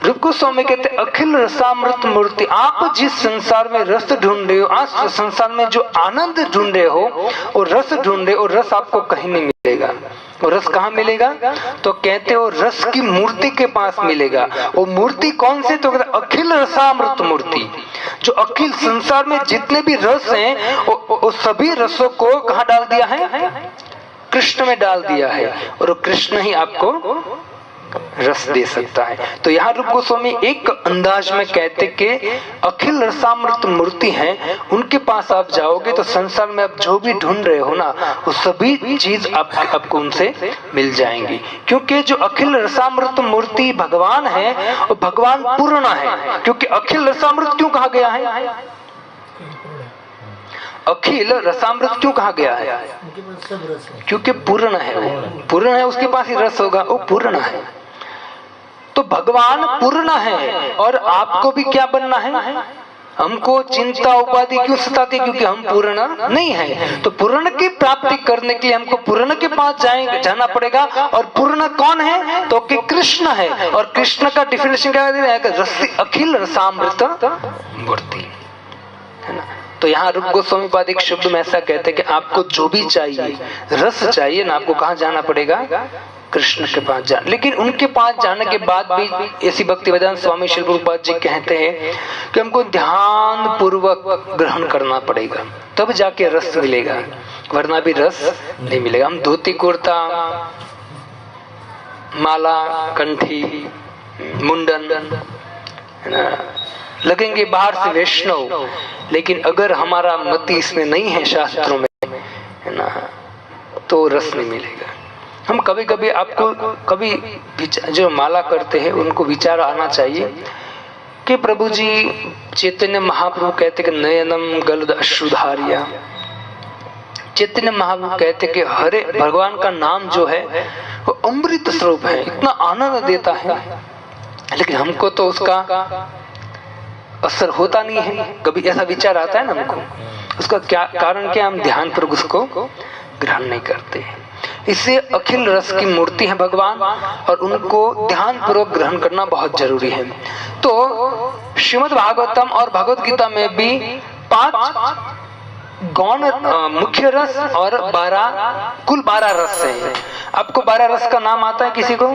Speaker 1: रूप गोस्वामी कहते अखिल रसामृत मूर्ति। आप जिस संसार में रस ढूंढ रहे हो, आज संसार में जो आनंद ढूंढ रहे हो और रस ढूंढ रहे हो, रस आपको कहीं नहीं मिलेगा। और रस कहाँ मिलेगा? तो कहते हो रस की मूर्ति के पास मिलेगा। वो मूर्ति कौन से? तो कहते अखिल रसामृत मूर्ति। जो अखिल संसार में जितने भी रस हैं वो सभी रसों को कहाँ डाल दिया है? कृष्ण में डाल दिया है, और कृष्ण ही आपको रस दे सकता है। तो यहाँ रूप गोस्वामी एक अंदाज में कहते कि अखिल रसामृत मूर्ति है, उनके पास आप जाओगे तो संसार में आप जो भी ढूंढ रहे हो ना वो सभी चीज आपको उनसे मिल जाएंगी। क्योंकि जो अखिल रसामृत मूर्ति भगवान है वो भगवान पूर्ण है। क्योंकि अखिल रसामृत क्यों कहा गया है? अखिल रसामृत क्यों कहा गया है? क्योंकि पूर्ण है, वो पूर्ण है, उसके पास ही रस होगा, वो पूर्ण है। तो भगवान पूर्ण है और आपको भी क्या बनना है? हमको चिंता उपाधि क्यों सताती? क्योंकि हम पूर्ण नहीं है। तो पूर्ण की प्राप्ति करने के लिए हमको पूर्ण के पास जाना पड़ेगा। और पूर्ण कौन है? तो कि कृष्ण है। और कृष्ण का डिफिनेशन क्या है? अखिल रसामृत मूर्ति, है ना। तो यहाँ रूप गोस्वामी पाद एक शब्द में ऐसा कहते हैं कि आपको जो भी चाहिए, रस चाहिए ना, आपको कहाँ जाना पड़ेगा? कृष्ण के पास जाना। लेकिन उनके पास जाने के बाद भी ऐसी भक्ति वेदांत स्वामी श्री प्रभुपाद जी कहते हैं कि हमको ध्यान पूर्वक ग्रहण करना पड़ेगा, तब जाके रस मिलेगा, वरना भी रस नहीं मिलेगा। हम धोती कुर्ता, माला, कंठी, मुंडन, है ना, लगेंगे बाहर से वैष्णव, लेकिन अगर हमारा मति इसमें नहीं है शास्त्रों में, है ना, तो रस नहीं मिलेगा। हम कभी कभी आपको कभी जो माला करते हैं उनको विचार आना चाहिए कि प्रभु जी चैतन्य महाप्रभु कहते कि नयनम गलद अश्रुधारिया। चैतन्य महाप्रभु कहते कि हरे भगवान का नाम जो है वो अमृत स्वरूप है, इतना आनंद देता है, लेकिन हमको तो उसका असर होता नहीं है। कभी ऐसा विचार आता है ना हमको, उसका क्या कारण? क्या हम ध्यान पूर्वक उसको ग्रहण नहीं करते हैं। इससे अखिल रस की मूर्ति है भगवान, और उनको ध्यान पूर्वक ग्रहण करना बहुत जरूरी है। तो श्रीमद् भागवतम और भगवद गीता में भी 5 गौण मुख्य रस और 12 कुल 12 रस है। आपको 12 रस का नाम आता है किसी को?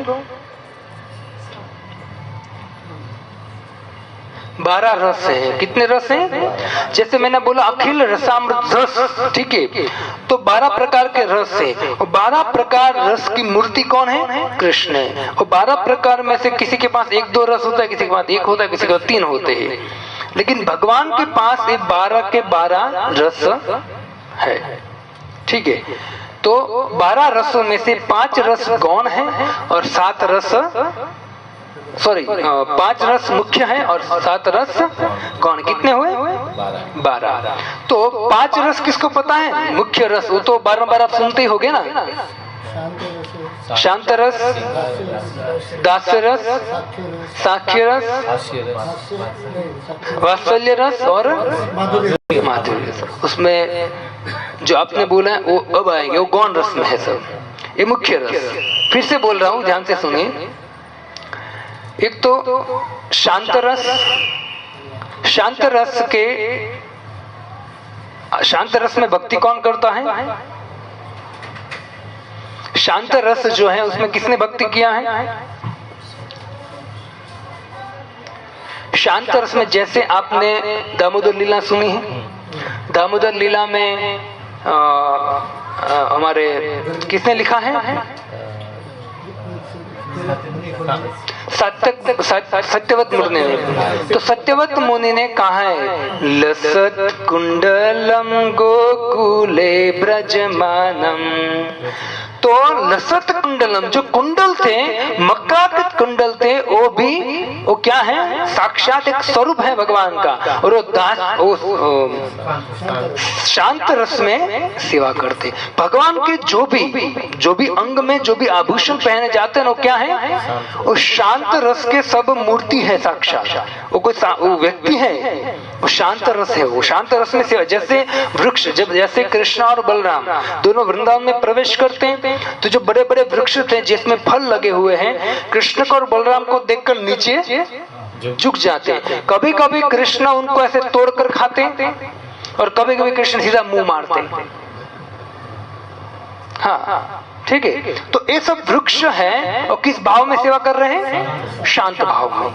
Speaker 1: 12 रस है। कितने रस हैं? जैसे मैंने बोला अखिल रसामृत रस, ठीक है, तो 12 प्रकार के रस है और 12 प्रकार रस की मूर्ति कौन है? कृष्ण है। और 12 प्रकार में से किसी के पास 1-2 रस होता है, किसी के पास 1 होता है, किसी के पास 3 होते हैं, लेकिन भगवान के पास ये 12 के 12 रस है, ठीक है। तो 12 रसों में से 5 रस गौण है और 7 रस 5 रस मुख्य है और 7 रस गौण। कितने हुए? 12। तो 5 रस किसको पता है? मुख्य रस, वो तो बार आप सुनते ही होगे ना, शांत रस, दास्य रस, साख्य रस, वात्सल्य रस और माधुर्य रस। उसमें जो आपने बोला है वो अब आएंगे, वो गौण रस में है सब, ये मुख्य रस। फिर से बोल रहा हूँ, ध्यान से सुनिए। एक तो शांत रस, शांत रस में भक्ति कौन करता है? शांत रस जो है उसमें किसने भक्ति किया है? शांत रस में जैसे आपने दामोदर लीला सुनी है, दामोदर लीला में हमारे किसने लिखा है? सत्यवत मुनि ने। तो सत्यवत मुनि ने कहा है, लसत कुंडलम गोकुले ब्रजमानम। तो लसत कुंडलम, जो कुंडल थे, मक्का के कुंडल थे, वो क्या है? साक्षात एक स्वरूप है भगवान का। और वो शांत रस में सेवा करते। भगवान के जो भी अंग में जो भी आभूषण पहने जाते हैं वो क्या है? वो शांत रस के सब मूर्ति है साक्षात। वो कोई वो व्यक्ति है, वो शांत रस है। वो शांत रस में सेवा, जैसे वृक्ष, जब जैसे कृष्ण और बलराम दोनों वृंदावन में प्रवेश करते हैं तो जो बड़े बड़े वृक्ष थे जिसमें फल लगे हुए हैं, कृष्ण को और बलराम को देखकर नीचे झुक जाते हैं। कभी कभी कृष्ण उनको ऐसे तोड़कर खाते और कभी कभी कृष्ण सीधा मुंह मारते। हाँ, ठीक है। तो ये सब वृक्ष है और किस भाव में सेवा कर रहे हैं? शांत भाव में,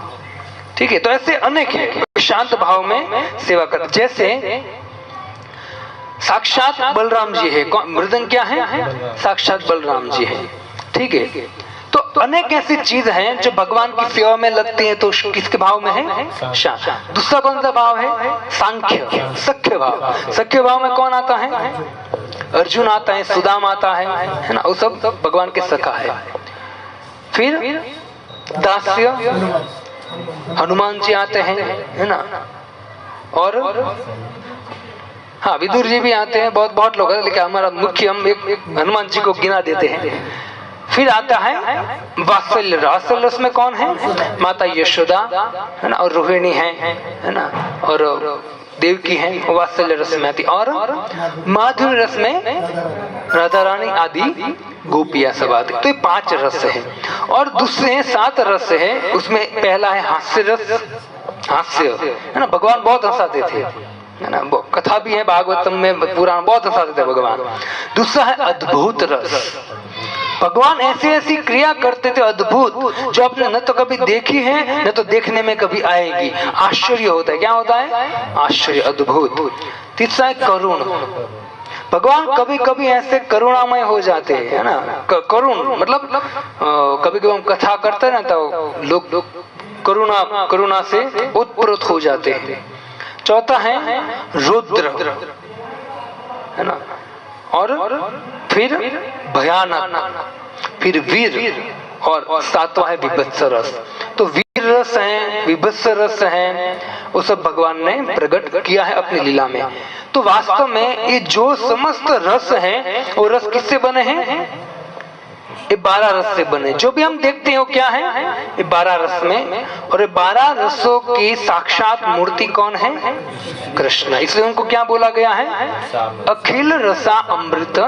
Speaker 1: ठीक है। तो ऐसे अनेक है शांत भाव में सेवा कर। जैसे साक्षात बलराम जी है, मृदंग क्या है? साक्षात बलराम जी है, ठीक है। तो अनेक ऐसी चीज हैं जो भगवान की सेवा में लगती हैं, तो किसके भाव में है? शांत। दूसरा कौन सा भाव है? सांख्य, सख्य भाव। सख्य भाव में कौन आता है? अर्जुन आता है, सुदाम आता है ना, वो सब भगवान के सखा है। फिर दास्य, हनुमान जी आते हैं, है ना, और हाँ विदुर जी भी आते हैं, बहुत लोग हैं, लेकिन हमारा मुख्य हम एक हनुमान जी को गिना देते हैं। फिर आता है वात्सल्य रस। वात्सल्य रस में कौन है? माता यशोदा, है ना, और रोहिणी है ना, और देवकी है, वात्सल्य रस में आती। और माधुर्य रस में राधा रानी आदि गोपियां सब आती। तो ये 5 रस है। और दूसरे 7 रस है, उसमें पहला है हास्य रस। हास्य, है ना, भगवान बहुत हंसाते थे, है ना, कथा भी है भागवतम में, पुराण बहुत हंसाते थे भगवान। दूसरा है अद्भुत रस। भगवान ऐसी क्रिया करते थे अद्भुत, जो आपने न तो कभी देखी है न तो देखने में कभी आएगी। आश्चर्य होता है। क्या होता है? आश्चर्य, अद्भुत। तीसरा है करुण। भगवान कभी कभी ऐसे करुणामय हो जाते हैं, है ना, करुण मतलब कभी कभी हम कथा करते हैं ना तो लोग करुणा से उत्प्रोत हो जाते हैं। चौथा है रुद्र, है ना, और फिर भयानक, फिर वीर, और 7वां है विभत्स रस। तो वीर रस है, विभत्स रस है, वो सब भगवान ने प्रकट किया है अपनी लीला में। तो वास्तव में ये जो समस्त रस है वो रस किससे बने हैं? ये 12 रस से बने। जो भी हम देखते हैं वो क्या है? ये 12 रस में। और ये 12 रसों की साक्षात मूर्ति कौन है? कृष्ण। इसलिए उनको क्या बोला गया है? अखिल रसा अमृत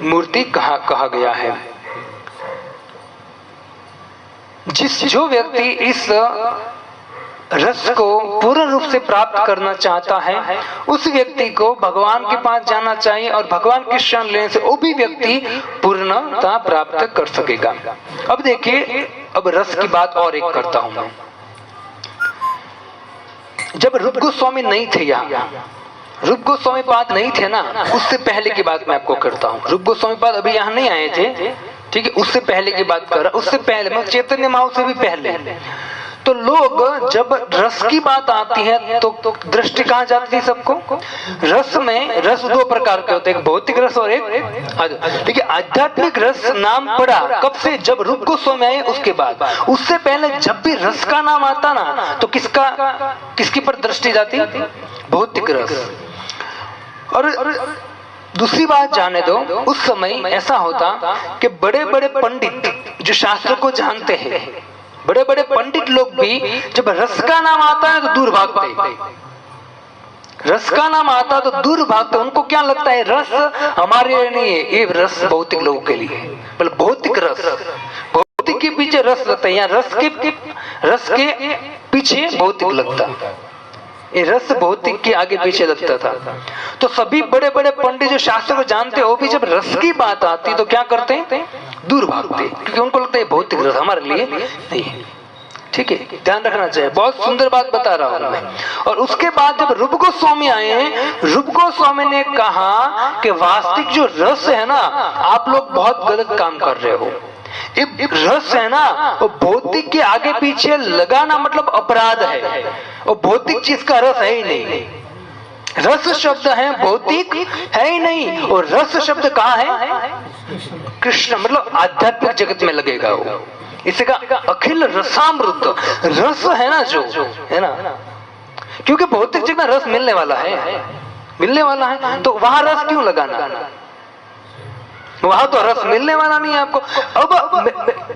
Speaker 1: मूर्ति कहा गया है। जो व्यक्ति इस रस को पूर्ण रूप से प्राप्त करना चाहता है, उस व्यक्ति को भगवान के पास जाना चाहिए और भगवान की शरण लेने से वो भी व्यक्ति पूर्णता प्राप्त कर सकेगा। अब देखिए, अब रस की बात और एक करता हूं मैं। जब रूप गोस्वामी नहीं थे यहाँ, रूप गोस्वामी पाद नहीं थे ना, उससे पहले की बात मैं आपको करता हूँ। रूप गोस्वामी पाद अभी यहाँ नहीं आए थे, ठीक है, उससे पहले की बात कर रहा। उससे पहले मतलब चैतन्य महाप्रभु से भी पहले तो लोग जब रस की बात आती है तो दृष्टि कहाँ जाती है सबको? रस में रस दो प्रकार के होते हैं, एक भौतिक रस और एक देखिए आध्यात्मिक रस नाम पड़ा कब से? जब रूप गोस्वामी आए उसके बाद। उससे पहले जब भी रस का नाम आता ना तो किसकी पर दृष्टि जाती? भौतिक रस। और दूसरी बात जाने दो, उस समय ऐसा होता कि बड़े बड़े पंडित जो शास्त्र को जानते हैं, बड़े बड़े पंडित लोग भी जब रस का नाम आता है तो दूर भागते। रस का नाम आता है तो दूर भागते। उनको क्या लगता है रस हमारे लिए नहीं है, ये रस भौतिक लोगों के लिए है। मतलब भौतिक रस, भौतिक के पीछे रस लगता है, यहाँ रस के पीछे भौतिक लगता है। ये रस भौतिक के आगे पीछे लगता था। तो सभी बड़े बड़े पंडित जो शास्त्र को जानते हो भी जब रस की बात आती तो क्या करते हैं? दूर भागते, क्योंकि उनको लगता है भौतिक रस हमारे लिए नहीं है। ठीक है, ध्यान रखना चाहिए। बहुत सुंदर बात बता रहा हूं मैं। और उसके बाद जब रूप गोस्वामी आए हैं, रूप गोस्वामी ने कहा कि वास्तविक जो रस है ना, आप लोग बहुत गलत काम कर रहे हो। रस है ना वो भौतिक के आगे पीछे लगाना मतलब अपराध है। और भौतिक चीज का रस है ही नहीं। रस शब्द है, भौतिक है ही नहीं। और रस शब्द कहाँ है? कृष्ण, मतलब आध्यात्मिक जगत में लगेगा वो। इसे कहा अखिल रसामृत। रस है ना जो है ना, क्योंकि भौतिक जगत में रस मिलने वाला है, तो वहां रस क्यों लगाना? वहां तो रस मिलने वाला नहीं है आपको। अब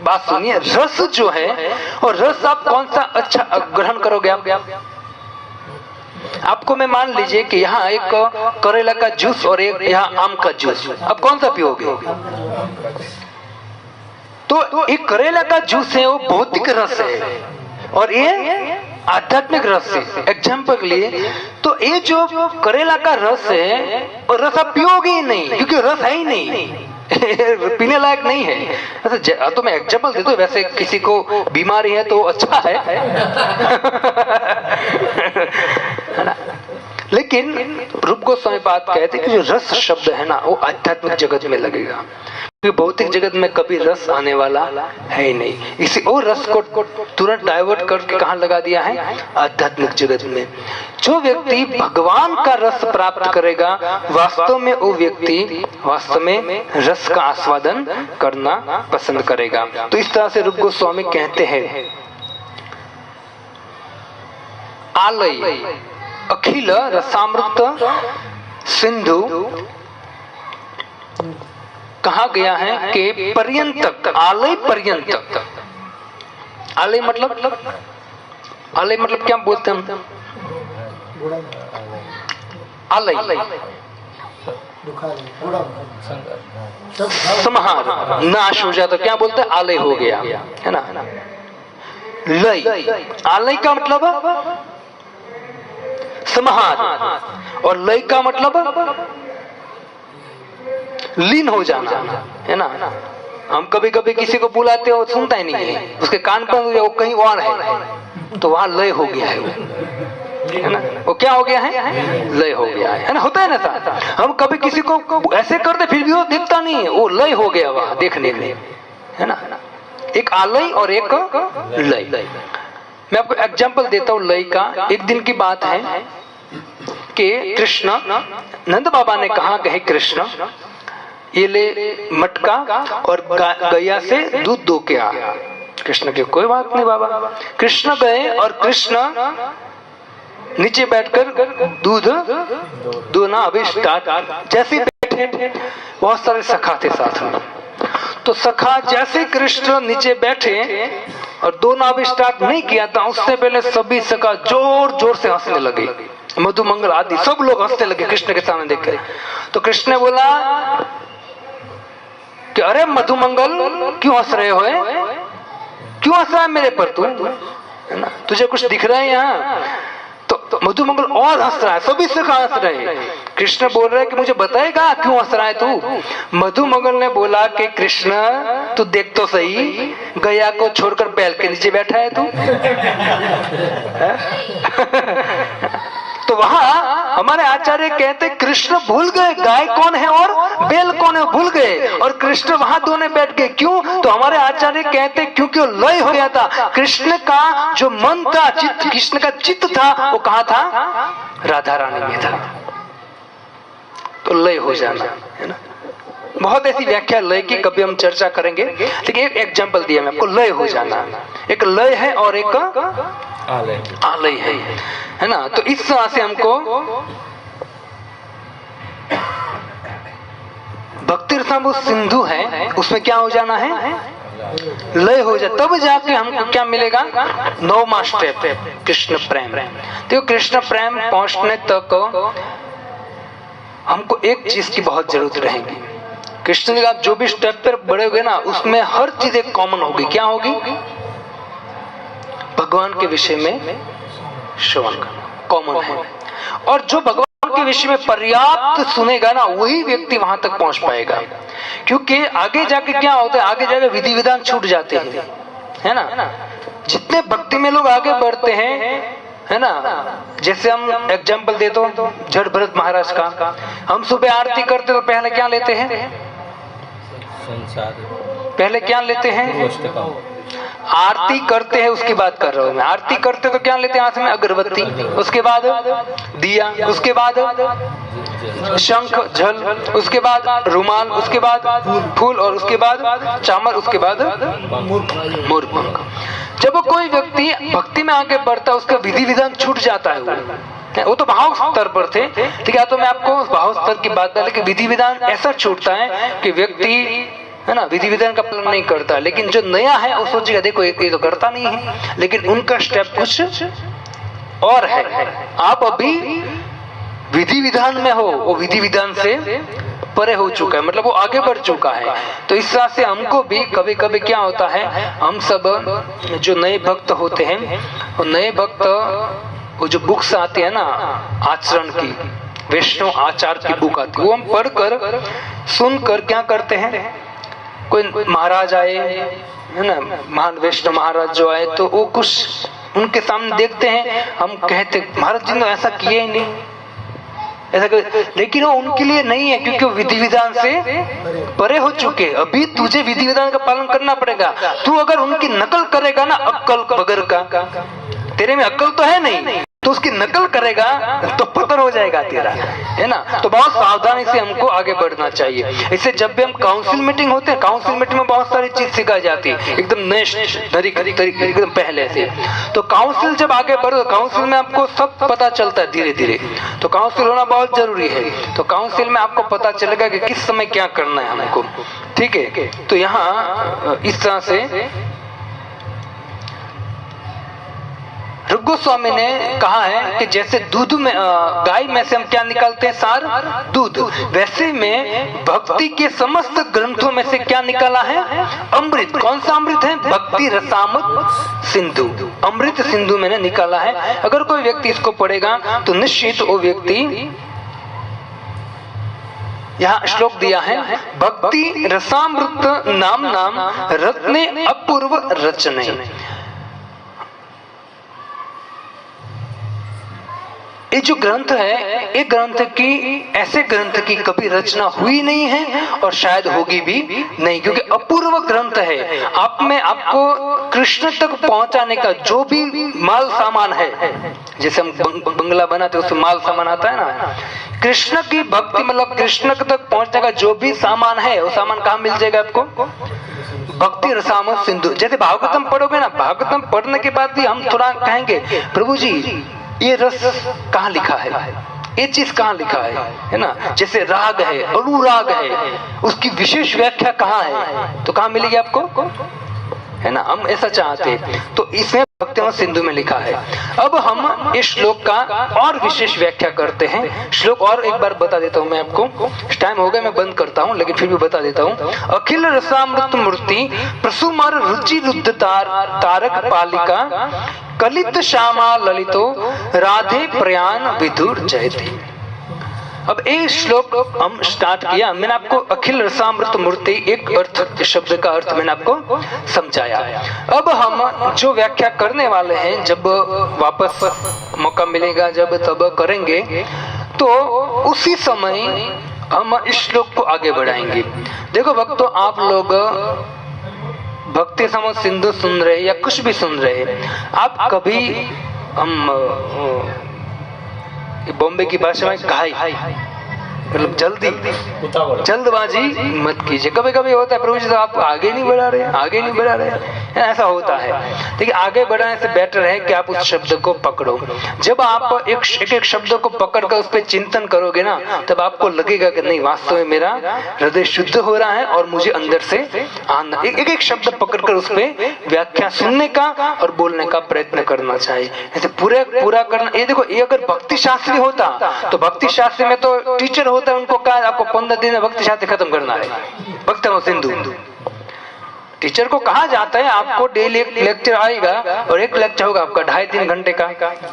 Speaker 1: बात सुनिए, रस जो है, और रस आप कौन सा अच्छा ग्रहण करोगे? आपको मैं मान लीजिए कि यहाँ एक करेला का जूस और एक यहाँ आम का जूस, अब कौन सा पियोगे? तो एक करेला का जूस है वो भौतिक रस है और ये आध्यात्मिक रस है। एग्जाम्पल के लिए तो ये जो करेला का रस है और रस आप पियोगे ही नहीं, क्योंकि रस है ही नहीं पीने लायक नहीं है। तो मैं एग्जाम्पल देता हूँ, वैसे किसी को बीमारी है तो अच्छा है ना? लेकिन रूप गोस्वामी बात कहते हैं कि जो रस शब्द है ना वो आध्यात्मिक जगत में लगेगा, क्योंकि भौतिक जगत में कभी रस आने वाला है ही नहीं। इसी और रस को तुरंत डाइवर्ट करके कहाँ लगा दिया है? आध्यात्मिक जगत में। जो व्यक्ति भगवान का रस प्राप्त करेगा वास्तव में वो व्यक्ति वास्तव में रस का आस्वादन करना पसंद करेगा। तो इस तरह से रूप गोस्वामी कहते हैं आलय अखिल रसामृत सिंधु कहा गया है कि पर्यंतक, आलय पर्यंतक। आलय मतलब क्या बोलते हैं हम? आलय समाहार, नाश हो जाता, क्या बोलते हैं? आलय हो गया, है ना? लय, आलय का मतलब समाहार और लय का मतलब लीन हो जाना, है ना? हम कभी कभी किसी को बुलाते हो सुनता ही नहीं है, उसके कान पर वो कहीं और है तो वहां लय हो गया है, वो है ना? वो क्या हो गया है? लय हो गया है ना? होता है ना ऐसा। हम कभी किसी को ऐसे करते फिर भी वो दिखता नहीं है, वो लय हो गया वहां देखने में, है ना? एक आलय और एक लय। मैं आपको एग्जाम्पल देता हूँ लय का। एक दिन की बात है कि कृष्ण, नंद बाबा ने कहा कि हे कृष्ण ये ले मटका और गैया से दूध दो के आ। कृष्ण के कोई बात नहीं बाबा। कृष्ण गए और कृष्ण नीचे बैठकर दूध दोना अभी स्टार्ट। जैसे बैठे बहुत सारे सखा थे साथ में, तो सखा जैसे कृष्ण नीचे बैठे और दोना अभी स्टार्ट नहीं किया था उससे पहले सभी सखा जोर जोर से हंसने लगे। मधुमंगल आदि सब लोग हंसने लगे कृष्ण के सामने देखकर। तो कृष्ण ने बोला कि अरे मधुमंगल क्यों हंस रहे हो? क्यों हंस रहा है मेरे पर तू? है ना? तुझे कुछ दिख रहा है यहाँ? तो मधुमंगल और हंस रहा है, सभी से हंस रहे हैं। कृष्ण बोल रहे हैं कि मुझे बताएगा क्यों हंस रहा है तू? मधुमंगल ने बोला कि कृष्ण तू देख तो सही, गया को छोड़कर बैल के नीचे बैठा है तू तो वहां हमारे आचार्य कहते कृष्ण भूल गए गाय कौन है और बैल कौन है, भूल गए, और कृष्ण वहां दोनों बैठ गए। क्यों? तो हमारे आचार्य कहते क्योंकि वो लय हो गया था। कृष्ण का जो मन था, चित्त, कृष्ण का चित्त था, वो कहाँ था? राधा रानी में था। तो लय हो जाना है ना। बहुत ऐसी व्याख्या लय की कभी हम चर्चा करेंगे, लेकिन एक एग्जाम्पल दिया मैं आपको। लय हो जाना, एक लय है और एक आलय है ना। तो इस तरह से हमको भक्ति रसामृत सिंधु है, उसमें क्या हो जाना है? लय हो जाए, तब जाके हमको क्या मिलेगा? 9वां स्टेप कृष्ण प्रेम। तो कृष्ण प्रेम पहुंचने तक हमको एक चीज की बहुत जरूरत रहेगी। कृष्ण जी आप जो भी स्टेप पर बढ़ोगे ना, उसमें हर चीज एक कॉमन होगी। क्या होगी? भगवान के विषय में श्रवण करना कॉमन है, और जो भगवान के विषय में पर्याप्त सुनेगा ना, वही व्यक्ति वहां तक पहुंच पाएगा। क्योंकि आगे जाके क्या होता है? आगे जाके विधि विधान छूट जाते हैं, है ना। जितने भक्ति में लोग आगे बढ़ते हैं, है ना, जैसे हम एग्जाम्पल दे तो जड़ भरत महाराज का, हम सुबह आरती करते तो पहले क्या लेते हैं? पहले क्या लेते हैं? आरती करते हैं, उसकी बात कर रहा हूं मैं। आरती करते तो क्या लेते हैं? हाथ में अगरबत्ती, उसके बाद दिया, उसके बाद शंख झल, उसके बाद रुमाल, उसके बाद फूल, और उसके बाद चामर, उसके बाद मोरपंख। जब कोई व्यक्ति भक्ति में आगे बढ़ता है, उसका विधि विधान छूट जाता है। वो तो भाव स्तर पर थे, ठीक है। तो मैं आपको भाव स्तर की बात डाली कि विधि विधान ऐसा छूटता है कि व्यक्ति, है ना, विधि विधान का पालन नहीं करता। लेकिन जो नया है वो सोचेगा देखो ये तो करता नहीं है, लेकिन उनका स्टेप कुछ और है। आप अभी विधि विधान में हो, वो विधि विधान से परे हो चुका है, मतलब वो आगे बढ़ चुका है। तो इस तरह से हमको भी कभी कभी क्या होता है, हम सब जो नए भक्त होते हैं, वो नए भक्त, वो जो बुक्स आती है ना आचरण की, वैष्णव आचार की बुक आती है, वो हम पढ़कर सुनकर क्या करते हैं, कोई महाराज आए, है ना, महान वैष्णव महाराज जो आए, तो वो कुछ उनके सामने देखते हैं, हम कहते महाराज जी ने ऐसा किया ही नहीं, ऐसा लेकिन वो उनके लिए नहीं है, क्योंकि वो विधि विधान से परे हो चुके। अभी तुझे विधि विधान का पालन करना पड़ेगा। तू अगर उनकी नकल करेगा ना, अक्कल बगैर का, तेरे में अक्ल तो है नहीं, तो उसकी नकल करेगा तो पतन हो जाएगा तेरा, है ना। तो बहुत सावधानी से हमको आगे बढ़ना चाहिए। इससे जब भी हम काउंसिल मीटिंग होते हैं, काउंसिल मीटिंग में बहुत सारी चीज सिखाई जाती है, एकदम नेक्स्ट एकदम पहले से। तो काउंसिल जब आगे बढ़ो, काउंसिल में आपको सब पता चलता है धीरे धीरे। तो काउंसिल होना बहुत जरूरी है। तो काउंसिल में आपको पता चलेगा कि किस समय क्या करना है हमको, ठीक है। तो यहाँ इस तरह से ऋग गोस्वामी ने कहा है कि जैसे दूध में, गाय में से हम क्या निकालते हैं? सार, दूध। वैसे में भक्ति के समस्त ग्रंथों में से क्या निकाला है? अमृत। कौन सा अमृत है? भक्ति रसामृत सिंधु, अमृत सिंधु मैंने निकाला है। अगर कोई व्यक्ति इसको पढ़ेगा तो निश्चित वो व्यक्ति, यहाँ श्लोक दिया है, भक्ति रसामृत नाम नाम रत्ने अपूर्व रचने। ये जो ग्रंथ है, ये ग्रंथ की, ऐसे ग्रंथ की कभी रचना हुई नहीं है और शायद होगी भी नहीं, क्योंकि अपूर्व ग्रंथ है। आप में आपको कृष्ण तक पहुंचाने का जो भी माल सामान है, जैसे हम बंगला बनाते हैं उसमें माल सामान आता है ना, कृष्ण की भक्ति मतलब कृष्ण तक पहुंचने का जो भी सामान है, वो सामान कहाँ मिल जाएगा आपको? भक्ति रसामृत सिंधु। जैसे भागवतम पढ़ोगे ना, भागवतम पढ़ने के बाद भी हम थोड़ा कहेंगे प्रभु जी ये रस कहाँ लिखा है, ये चीज कहाँ लिखा है ना। जैसे राग है, अनुराग है, उसकी विशेष व्याख्या कहाँ है, तो कहाँ मिलेगी आपको, है ना। हम ऐसा चाहते हैं, तो इसमें भक्ति सिंधु में लिखा है। अब हम इस श्लोक का और विशेष व्याख्या करते हैं। श्लोक और एक बार बता देता हूँ मैं आपको, टाइम हो गया मैं बंद करता हूँ, लेकिन फिर भी बता देता हूँ। अखिल रसामृत मूर्ति प्रसुमर रुचि रुद्ध तारक पालिका कलित श्यामा ललितो राधे प्रयाण विधुर जयति। अब एक श्लोक हम स्टार्ट किया, मैंने आपको अखिल रसामृत मूर्ति एक अर्थ, शब्द का अर्थ मैंने आपको समझाया। अब हम जो व्याख्या करने वाले हैं, जब वापस मौका मौका मिलेगा जब तब करेंगे, तो उसी समय हम इस श्लोक को आगे बढ़ाएंगे। देखो भक्तों, आप लोग भक्ति समूह सिंधु सुन रहे या कुछ भी सुन रहे, आप कभी हम बॉम्बे की भाषा में घाई मतलब जल्दबाजी मत कीजिए। कभी कभी होता है प्रभु जी तो आप आगे नहीं बढ़ा रहे, ऐसा होता है। देखिए, आगे बढ़ाने से बेटर है कि आप उस शब्द को पकड़ो। जब आप एक शब्द को पकड़कर उस पर चिंतन करोगे ना, तब आपको लगेगा कि नहीं, वास्तव में मेरा हृदय शुद्ध हो रहा है और मुझे अंदर से आना। एक शब्द पकड़कर उस पर व्याख्या सुनने का और बोलने का प्रयत्न करना चाहिए। ऐसे पूरा करना। ये देखो, ये अगर भक्ति शास्त्री होता तो भक्ति शास्त्री में तो टीचर होता है, उनको कहा आपको 15 दिन में भक्ति शास्त्र खत्म करना है, भक्ति सिंधु। टीचर को कहा जाता है आपको डेली एक लेक्चर आएगा और एक लेक्चर होगा आपका 2.5-3 घंटे का,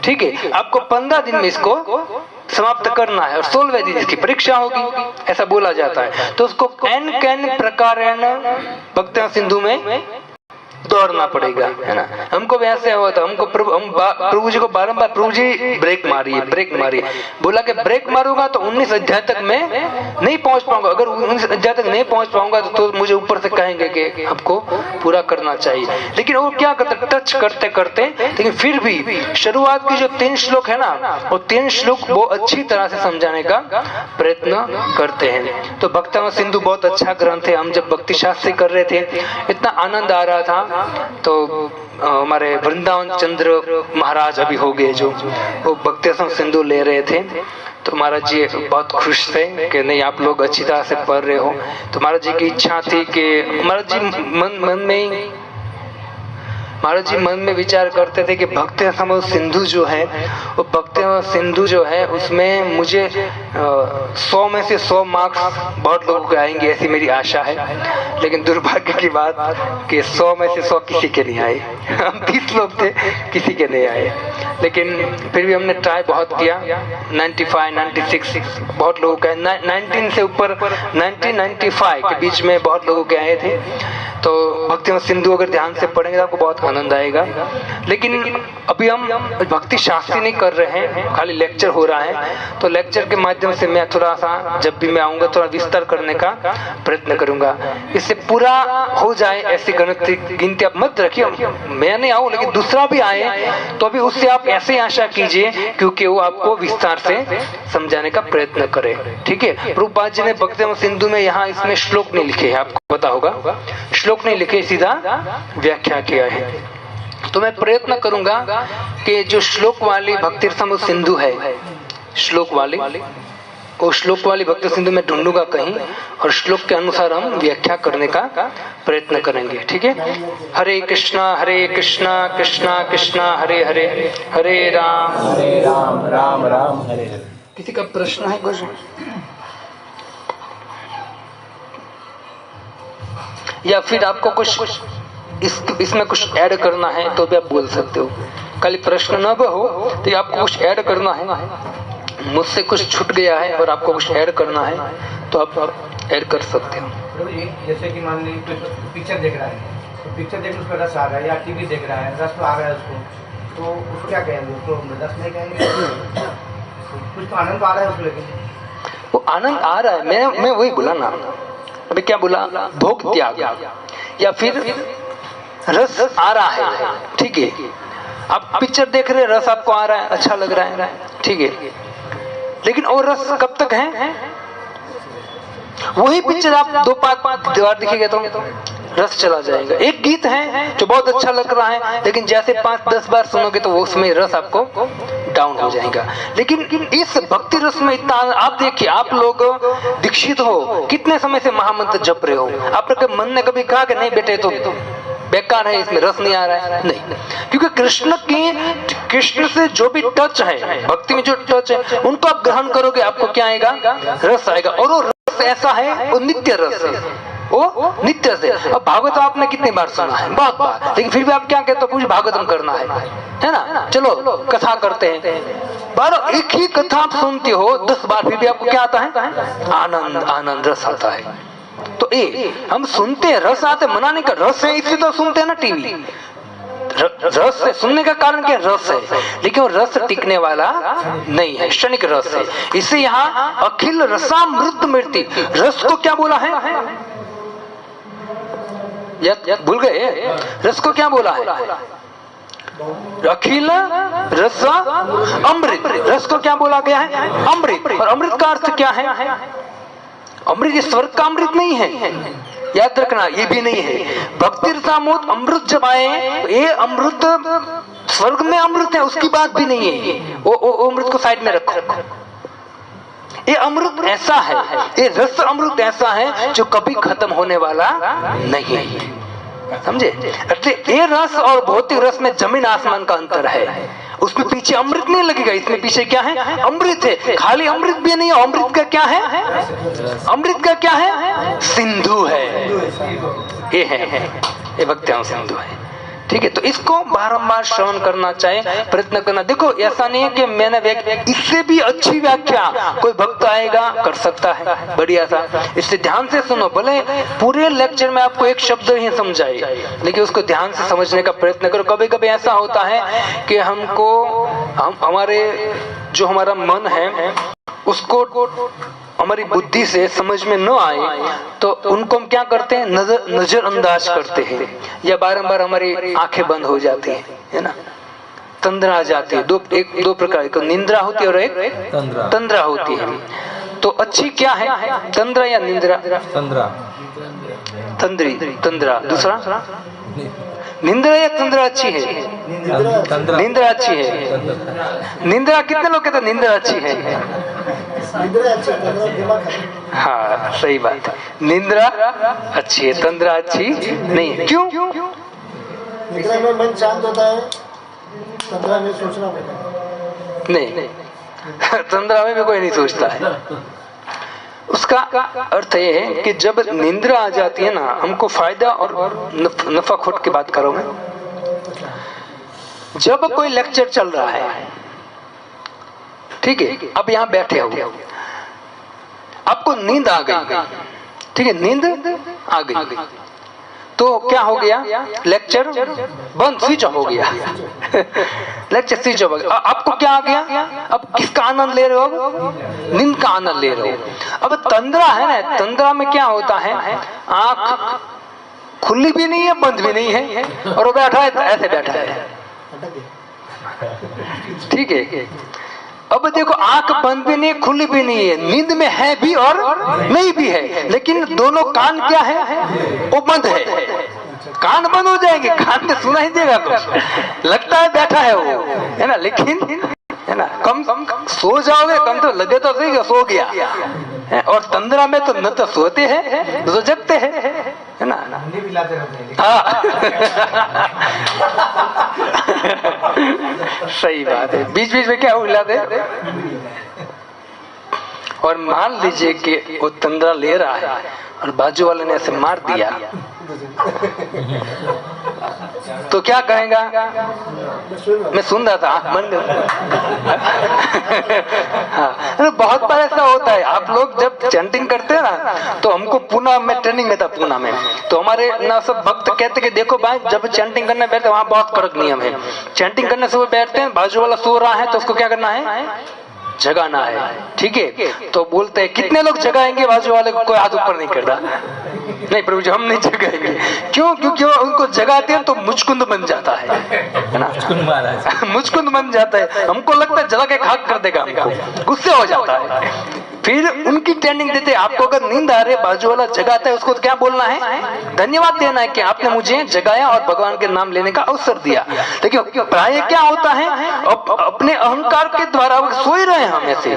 Speaker 1: ठीक है। आपको 15 दिन में इसको समाप्त करना है और 16वें दिन इसकी परीक्षा होगी, ऐसा बोला जाता है। तो उसको कैन प्रकारेण भक्ति सिंधु में दौड़ना पड़ेगा, है ना। हमको भी ऐसे हुआ था, हमको प्रभु जी को बारंबार, प्रभु जी ब्रेक मारिए, बोला कि ब्रेक मारूंगा तो 19 अध्याय तक मैं नहीं पहुंच पाऊंगा। अगर 19 अध्याय तक नहीं पहुंच पाऊंगा तो मुझे ऊपर से कहेंगे कि आपको पूरा करना चाहिए। लेकिन वो क्या करते, टच करते, लेकिन फिर भी शुरुआत की जो 3 श्लोक है ना, वो 3 श्लोक वो अच्छी तरह से समझाने का प्रयत्न करते हैं। तो भक्ति सिंधु बहुत अच्छा ग्रंथ है। हम जब भक्ति शास्त्री कर रहे थे, इतना आनंद आ रहा था। तो हमारे वृंदावन चंद्र महाराज अभी हो गए, जो वो भक्ति सिंधु ले रहे थे, तो महाराज जी बहुत खुश थे कि नहीं, आप लोग अच्छी तरह से पढ़ रहे हो। तो महाराज जी की इच्छा थी कि महाराज जी मन में विचार करते थे कि भक्ति समूह सिंधु जो है, वो भक्ति सिंधु जो है उसमें मुझे 100 में से 100 मार्क्स बहुत लोगों को आएंगे, ऐसी मेरी आशा है। लेकिन दुर्भाग्य की बात कि 100 में से 100 किसी के नहीं आए। हम 30 लोग थे, किसी के नहीं आए। लेकिन फिर भी हमने ट्राई बहुत किया। 95, 96 बहुत लोगों के, 19 से ऊपर 95 के बीच में बहुत लोगों के आए थे। तो भक्ति सिंधु अगर ध्यान से पढ़ेंगे तो आपको बहुत आनंद आएगा। लेकिन अभी हम भक्ति शास्त्री नहीं कर रहे हैं, खाली लेक्चर हो रहा है। तो लेक्चर के माध्यम से मैं थोड़ा सा, जब भी मैं आऊंगा, थोड़ा विस्तार करने का प्रयत्न करूंगा। इससे पूरा हो जाए ऐसी गिनती आप मत रखिए। मैं नहीं आऊं लेकिन दूसरा भी आए तो भी उससे आप ऐसे आशा कीजिए क्योंकि वो आपको विस्तार से समझाने का प्रयत्न करे, ठीक है। प्रभुपाद जी ने भक्ति सिंधु में यहाँ इसमें श्लोक नहीं लिखे हैं, आपको पता होगा, श्लोक नहीं लिखे, सीधा व्याख्या किया है। तो मैं प्रयत्न करूंगा कि जो श्लोक वाली भक्ति समूह सिंधु है, श्लोक वाली, वो श्लोक वाली भक्ति सिंधु में ढूंढूंगा कहीं और श्लोक के अनुसार हम व्याख्या करने का प्रयत्न करेंगे, ठीक है। हरे कृष्णा कृष्णा कृष्णा हरे हरे, हरे राम राम राम हरे हरे। किसी का प्रश्न है कुछ, या फिर आपको कुछ इसमें कुछ ऐड करना है तो भी आप बोल सकते हो। खाली प्रश्न न हो तो आपको कुछ ऐड करना है, मुझसे कुछ छूट गया है और आपको कुछ ऐड करना है तो आप ऐड कर सकते हो।
Speaker 4: जैसे कि मान लीजिए पिक्चर देख रहा है, तो पिक्चर देखने उसका रस आ रहा है, या टीवी देख रहा है रस तो आ रहा है उसको, तो उसको क्या कहेंगे? उसको रस नहीं कहेंगे, कुछ तो आनंद आ रहा है उसको, लेकिन
Speaker 1: वो आनंद आ रहा है। मैं वही बोला ना, अभी क्या बोला, भोग त्याग या फिर रस आ रहा है, ठीक है। आप पिक्चर देख रहे हैं, रस आपको आ रहा है, अच्छा लग रहा है, ठीक है। लेकिन वो रस कब तक है? वही पिक्चर आप 2-5 बार दिखेगा तो रस चला जाएगा। एक गीत है जो बहुत अच्छा लग रहा है, लेकिन जैसे 5-10 बार सुनोगे तो वो उसमें रस आपको डाउन हो जाएगा। लेकिन इस भक्ति रस में इतना, आप देखिए, आप लोग दीक्षित हो, कितने समय से महामंत्र जप रहे हो, आपके मन ने कभी कहा कि नहीं बेटे तो बेकार है, इसमें रस नहीं आ रहा है? नहीं, क्योंकि कृष्ण से जो भी टच है, भक्ति में जो टच है, उनको आप ग्रहण करोगे, आपको क्या आएगा? रस आएगा। और वो रस ऐसा है, वो नित्य रस है, वो नित्य से। अब भागवत आपने कितनी बार सुना है? बहुत बार। लेकिन फिर भी आप क्या कहते हो? कुछ भागवतम करना है ना? चलो कथा करते हैं, बार एक ही कथा आप सुनते हो 10 बार, फिर भी आपको क्या आता है? आनंद रस आता है। तो हम सुनते हैं, रस आते, मनाने का रस है, इसलिए तो सुनते हैं ना टीवी। रस से सुनने का कारण क्या? रस है। लेकिन वो रस टिकने वाला नहीं है, क्षणिक रस है। इसे यहाँ अखिल रसामृत मृति, रस को क्या बोला है? भूल गए? रस को क्या बोला है? अखिल रस अमृत। रस को क्या बोला गया है? अमृत। और अमृत का अर्थ क्या है? अमृत ये स्वर्ग का अमृत नहीं है, याद रखना, ये भी नहीं है। भक्ति रसामोद अमृत जब आए, ये अमृत स्वर्ग में अमृत है उसकी बात भी नहीं है, वो अमृत को साइड में रखो। ये अमृत ऐसा है, ये रस अमृत ऐसा है जो कभी खत्म होने वाला नहीं है, समझे? ये रस और भौतिक रस में जमीन आसमान का अंतर है। उसमें पीछे अमृत नहीं लगेगा, इसमें पीछे क्या है? अमृत है। खाली अमृत भी नहीं है, अमृत का क्या है? अमृत का क्या है? सिंधु है, ये है, ये भक्तियां सिंधु है। ठीक है, तो इसको बारंबार श्रवण करना चाहिए, प्रयत्न करना। देखो ऐसा नहीं है कि मैंने इससे भी अच्छी व्याख्या कोई भक्त आएगा कर सकता है, बढ़िया सा, इससे ध्यान से सुनो। भले पूरे लेक्चर में आपको एक शब्द ही समझाए, लेकिन उसको ध्यान से समझने का प्रयत्न करो। कभी कभी ऐसा होता है कि हमारे जो हमारा मन है उसको हमारी बुद्धि से समझ में न आए तो उनको हम क्या करते हैं? नजरअंदाज करते हैं, या बारंबार हमारी आंखें बंद हो जाती है ना, तंद्रा आ जाती है। दो प्रकार की निंद्रा होती है और एक तंद्रा होती है। तो अच्छी क्या है, तंद्रा या निंद्रा? तंद्रा। दूसरा निंद्रा या तंद्रा अच्छी है? निंद्रा अच्छी है। निंद्रा कितने लोग कहते हैं निंद्रा अच्छी है? हाँ सही बात है, निंद्रा अच्छी है, तंद्रा अच्छी नहीं है। क्यों?
Speaker 3: निद्रा में मन शांत होता है, तंद्रा में सोचना पड़ता है।
Speaker 1: नहीं, तंद्रा में भी कोई नहीं सोचता है। उसका अर्थ ये है कि जब निंद्रा आ जाती है ना, हमको फायदा और नफा खोट की बात करो मैं। जब कोई लेक्चर चल रहा है, ठीक है, अब यहाँ बैठे हो, आपको नींद आ गई, ठीक है, नींद आ गई तो क्या हो गया? लेक्चर बंद, स्विच ऑफ हो गया। लेक्चर स्विच ऑफ हो गया। आपको क्या आ गया? अब किसका आनंद ले रहे हो? नींद का आनंद ले रहे हो। अब तंद्रा है ना, तंद्रा में क्या होता है? आंख खुली भी नहीं है, बंद भी नहीं है, और वो बैठा है, ऐसे बैठा है, ठीक है। अब देखो, आंख बंद भी नहीं, खुली भी नहीं है, नींद में है भी और नहीं भी है, लेकिन दोनों कान क्या है? वो बंद है। कान बंद हो जाएंगे, कान में सुना ही देगा कुछ, लगता है बैठा है वो, है ना, लेकिन है ना, कम सो जाओगे, कम तो लगे तो सही सो गया। और तंद्रा में तो न तो सोते हैं तो जगते हैं, है ना। हाँ सही बात है, बीच बीच में क्या हिलाते। और मान लीजिए कि वो तंद्रा ले रहा है और बाजू वाले ने ऐसे मार दिया तो क्या कहेगा? मैं सुन रहा था, आंख बंद। हाँ, बहुत बार ऐसा होता है। आप लोग जब चैंटिंग करते हैं ना, तो हमको पूना में ट्रेनिंग में था, पूना में, तो हमारे ना सब भक्त कहते कि देखो भाई, जब चैंटिंग करने बैठते वहाँ बहुत कड़क नियम है। चैंटिंग करने से वो बैठते हैं, बाजू वाला सो रहा है तो उसको क्या करना है? जगाना है, ठीक है। तो बोलते हैं कितने लोग जगाएंगे? बाजू वाले को कोई हाथ ऊपर नहीं करता। नहीं प्रभु जी, हम नहीं जगाएंगे। क्यों? क्योंकि उनको जगाते हैं तो मुचकुंद बन जाता है ना, मुचकुंद बन जाता है। हमको लगता है जला के खाक कर देगा, हमको गुस्से हो जाता है। फिर उनकी ट्रेनिंग देते हैं, आपको अगर नींद आ रही है, बाजू वाला जगाता है, उसको क्या बोलना है? धन्यवाद देना है कि आपने मुझे जगाया और भगवान के नाम लेने का अवसर दिया। देखिए प्राय क्या होता है, अपने अहंकार के द्वारा सोए रहे हम ऐसे,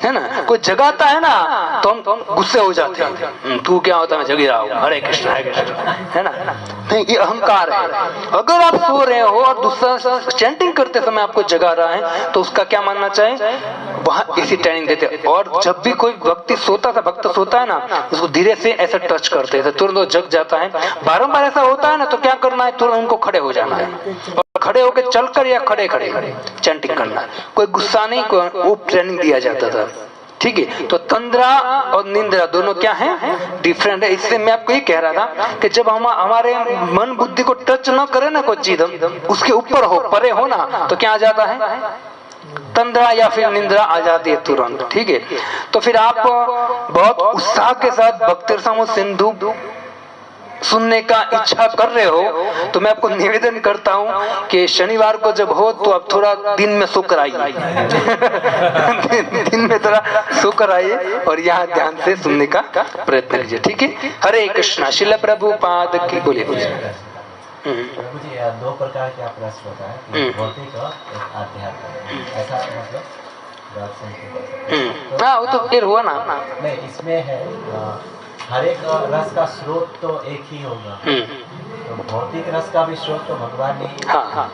Speaker 1: है ना, कोई जगाता है ना तो हम गुस्से हो जाते हैं, तू क्या होता है, मैं जगी रहा हूँ, हरे कृष्ण, है ना। नहीं, ये अहंकार है। अगर आप सो रहे हो और दूसरा चैंटिंग करते समय आपको जगा रहा है तो उसका क्या मानना चाहिए? वहां इसी ट्रेनिंग देते। और जब भी कोई व्यक्ति सोता था, भक्त सोता है ना, उसको धीरे से ऐसा टच करते थे, तुरंत वो जग जाता है। बारंबार ऐसा होता है ना, तो क्या करना है? तुरंत उनको खड़े हो जाना है, खड़े होकर चलकर या खड़े खड़े चैंटिंग करना। कोई गुस्सा नहीं, वो ट्रेनिंग दिया जाता था, ठीक है। तो तंद्रा और निंद्रा दोनों क्या है, डिफरेंट है। इससे मैं आपको ये कह रहा था कि जब हम हमारे मन बुद्धि को टच न करे ना कोई चीज, हम उसके ऊपर हो, परे हो ना, तो क्या आ जाता है, तंद्रा या फिर निंद्रा आ जाती है तुरंत, ठीक है। तो फिर आप बहुत उत्साह के साथ भक्ति रसामृत सिंधु सुनने का इच्छा कर रहे हो, तो मैं आपको निवेदन करता हूं कि शनिवार को जब हो तो आप थोड़ा दिन में सोकर आइए दिन में थोड़ा सोकर आइए और यहाँ ध्यान से सुनने का प्रयत्न कीजिए, ठीक है। हरे कृष्णा। श्रील प्रभुपाद की बोलिए।
Speaker 5: मुझे दो प्रकार के प्रश्न होता है, एक भौतिक और एक आध्यात्मिक, ऐसा मतलब
Speaker 1: हाँ वो तो फिर हुआ ना।
Speaker 5: नहीं, इसमें है हर एक रस का स्रोत तो एक ही होगा, तो भौतिक रस का भी स्रोत तो भगवान ही।
Speaker 1: हाँ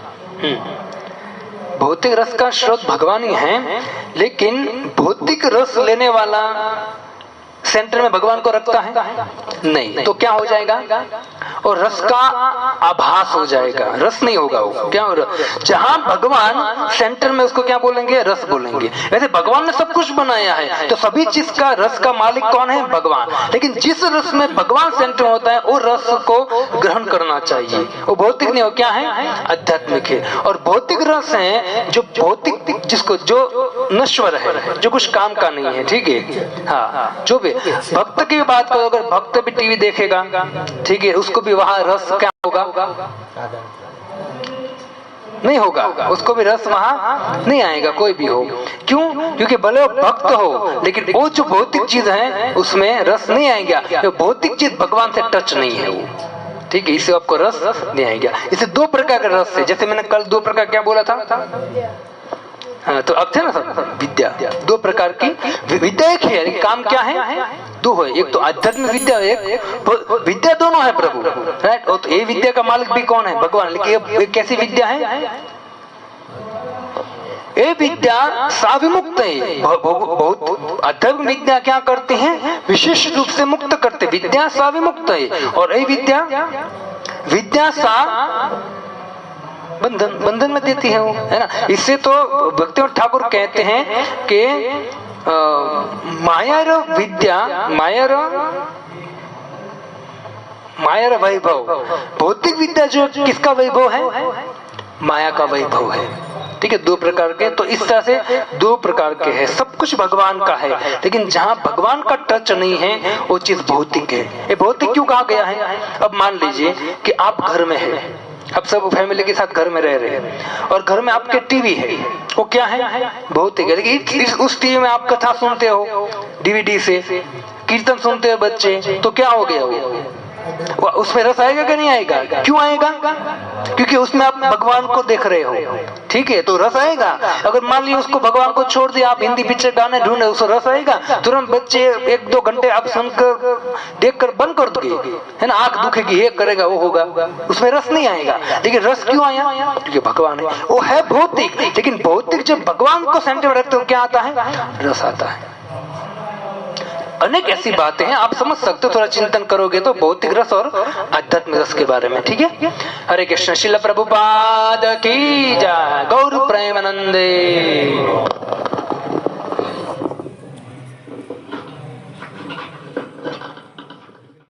Speaker 1: भौतिक रस का स्रोत भगवान ही है, लेकिन भौतिक रस लेने वाला सेंटर में भगवान को रखता है नहीं, तो क्या हो जाएगा, और रस का आभास हो जाएगा, रस नहीं होगा वो। क्या होगा, जहां भगवान सेंटर में उसको क्या बोलेंगे, रस बोलेंगे। वैसे भगवान ने सब कुछ बनाया है, तो सभी चीज का रस का मालिक कौन है, भगवान। लेकिन जिस रस में भगवान सेंटर में होता है वो रस को ग्रहण करना चाहिए, वो भौतिक नहीं हो, क्या है, आध्यात्मिक है। और भौतिक रस है जो भौतिक, जिसको जो नश्वर है, जो कुछ काम का नहीं है, ठीक है। हाँ, जो भी भक्त की बात करो, अगर भक्त भी टीवी देखेगा, ठीक है, उसको भी वहां रस क्या होगा, नहीं होगा, उसको भी रस वहां नहीं आएगा, कोई भी हो। क्यों, क्योंकि भले भक्त हो, लेकिन वो जो भौतिक चीज है उसमें रस नहीं आएगा। तो भौतिक चीज भगवान से टच नहीं है वो, ठीक है, इससे आपको रस नहीं आएगा। इसे दो प्रकार का रस है, जैसे मैंने कल दो प्रकार क्या बोला था, हाँ, तो अब थे ना सब विद्या, दो प्रकार की विद्या एक ही है, काम क्या है, दो है, एक तो आध्यात्मिक विद्या, एक विद्या, दोनों है प्रभु, राइट। और तो ये विद्या का मालिक भी कौन है, भगवान। लेकिन ये कैसी विद्या है, ये विद्या साविमुक्त है। बहुत आध्यात्मिक विद्या क्या करते हैं, विशेष रूप से मुक्त करते, विद्या साविमुक्त है। और ये विद्या सा बंधन में देती है वो, है ना। इससे तो भक्ति ठाकुर कहते हैं कि मायर विद्या, मायर वैभव, भौतिक विद्या जो किसका वैभव है, माया का वैभव है, ठीक है। दो प्रकार के, तो इस तरह से दो प्रकार के हैं। सब कुछ भगवान का है, लेकिन जहाँ भगवान का टच नहीं है वो चीज भौतिक है। ये भौतिक क्यों कहा गया है, अब मान लीजिए कि आप घर में है, अब सब फैमिली के साथ घर में रह रहे हैं, और घर में आपके टीवी है, वो क्या है, भौतिक है। लेकिन उस टीवी में आप कथा सुनते हो, डीवीडी से कीर्तन सुनते हो बच्चे, तो क्या हो गया वो उसमें रस आएगा कि नहीं आएगा, क्यों आएगा, क्योंकि उसमें आप भगवान को देख रहे हो, ठीक है, तो रस आएगा। अगर मान लीजिए उसको भगवान को छोड़ दिया, आप हिंदी पिक्चर गाने ढूंढे, उसको रस आएगा, तुरंत बच्चे 1-2 घंटे आप सुनकर देखकर बंद कर दोगे, है ना, आंख दुखेगी, ये करेगा वो होगा, उसमें रस नहीं आएगा। लेकिन रस क्यों आया, क्योंकि भगवान है, वो है भौतिक। लेकिन भौतिक जब भगवान को सेंटर में रखते हो क्या आता है, रस आता है। अनेक ऐसी बातें हैं, आप समझ सकते हो, थोड़ा चिंतन करोगे तो, भौतिक रस और आध्यात्मिक रस के बारे में, ठीक है। हरे कृष्ण। श्रील प्रभुपाद की जय। गौर प्रेमानंदे।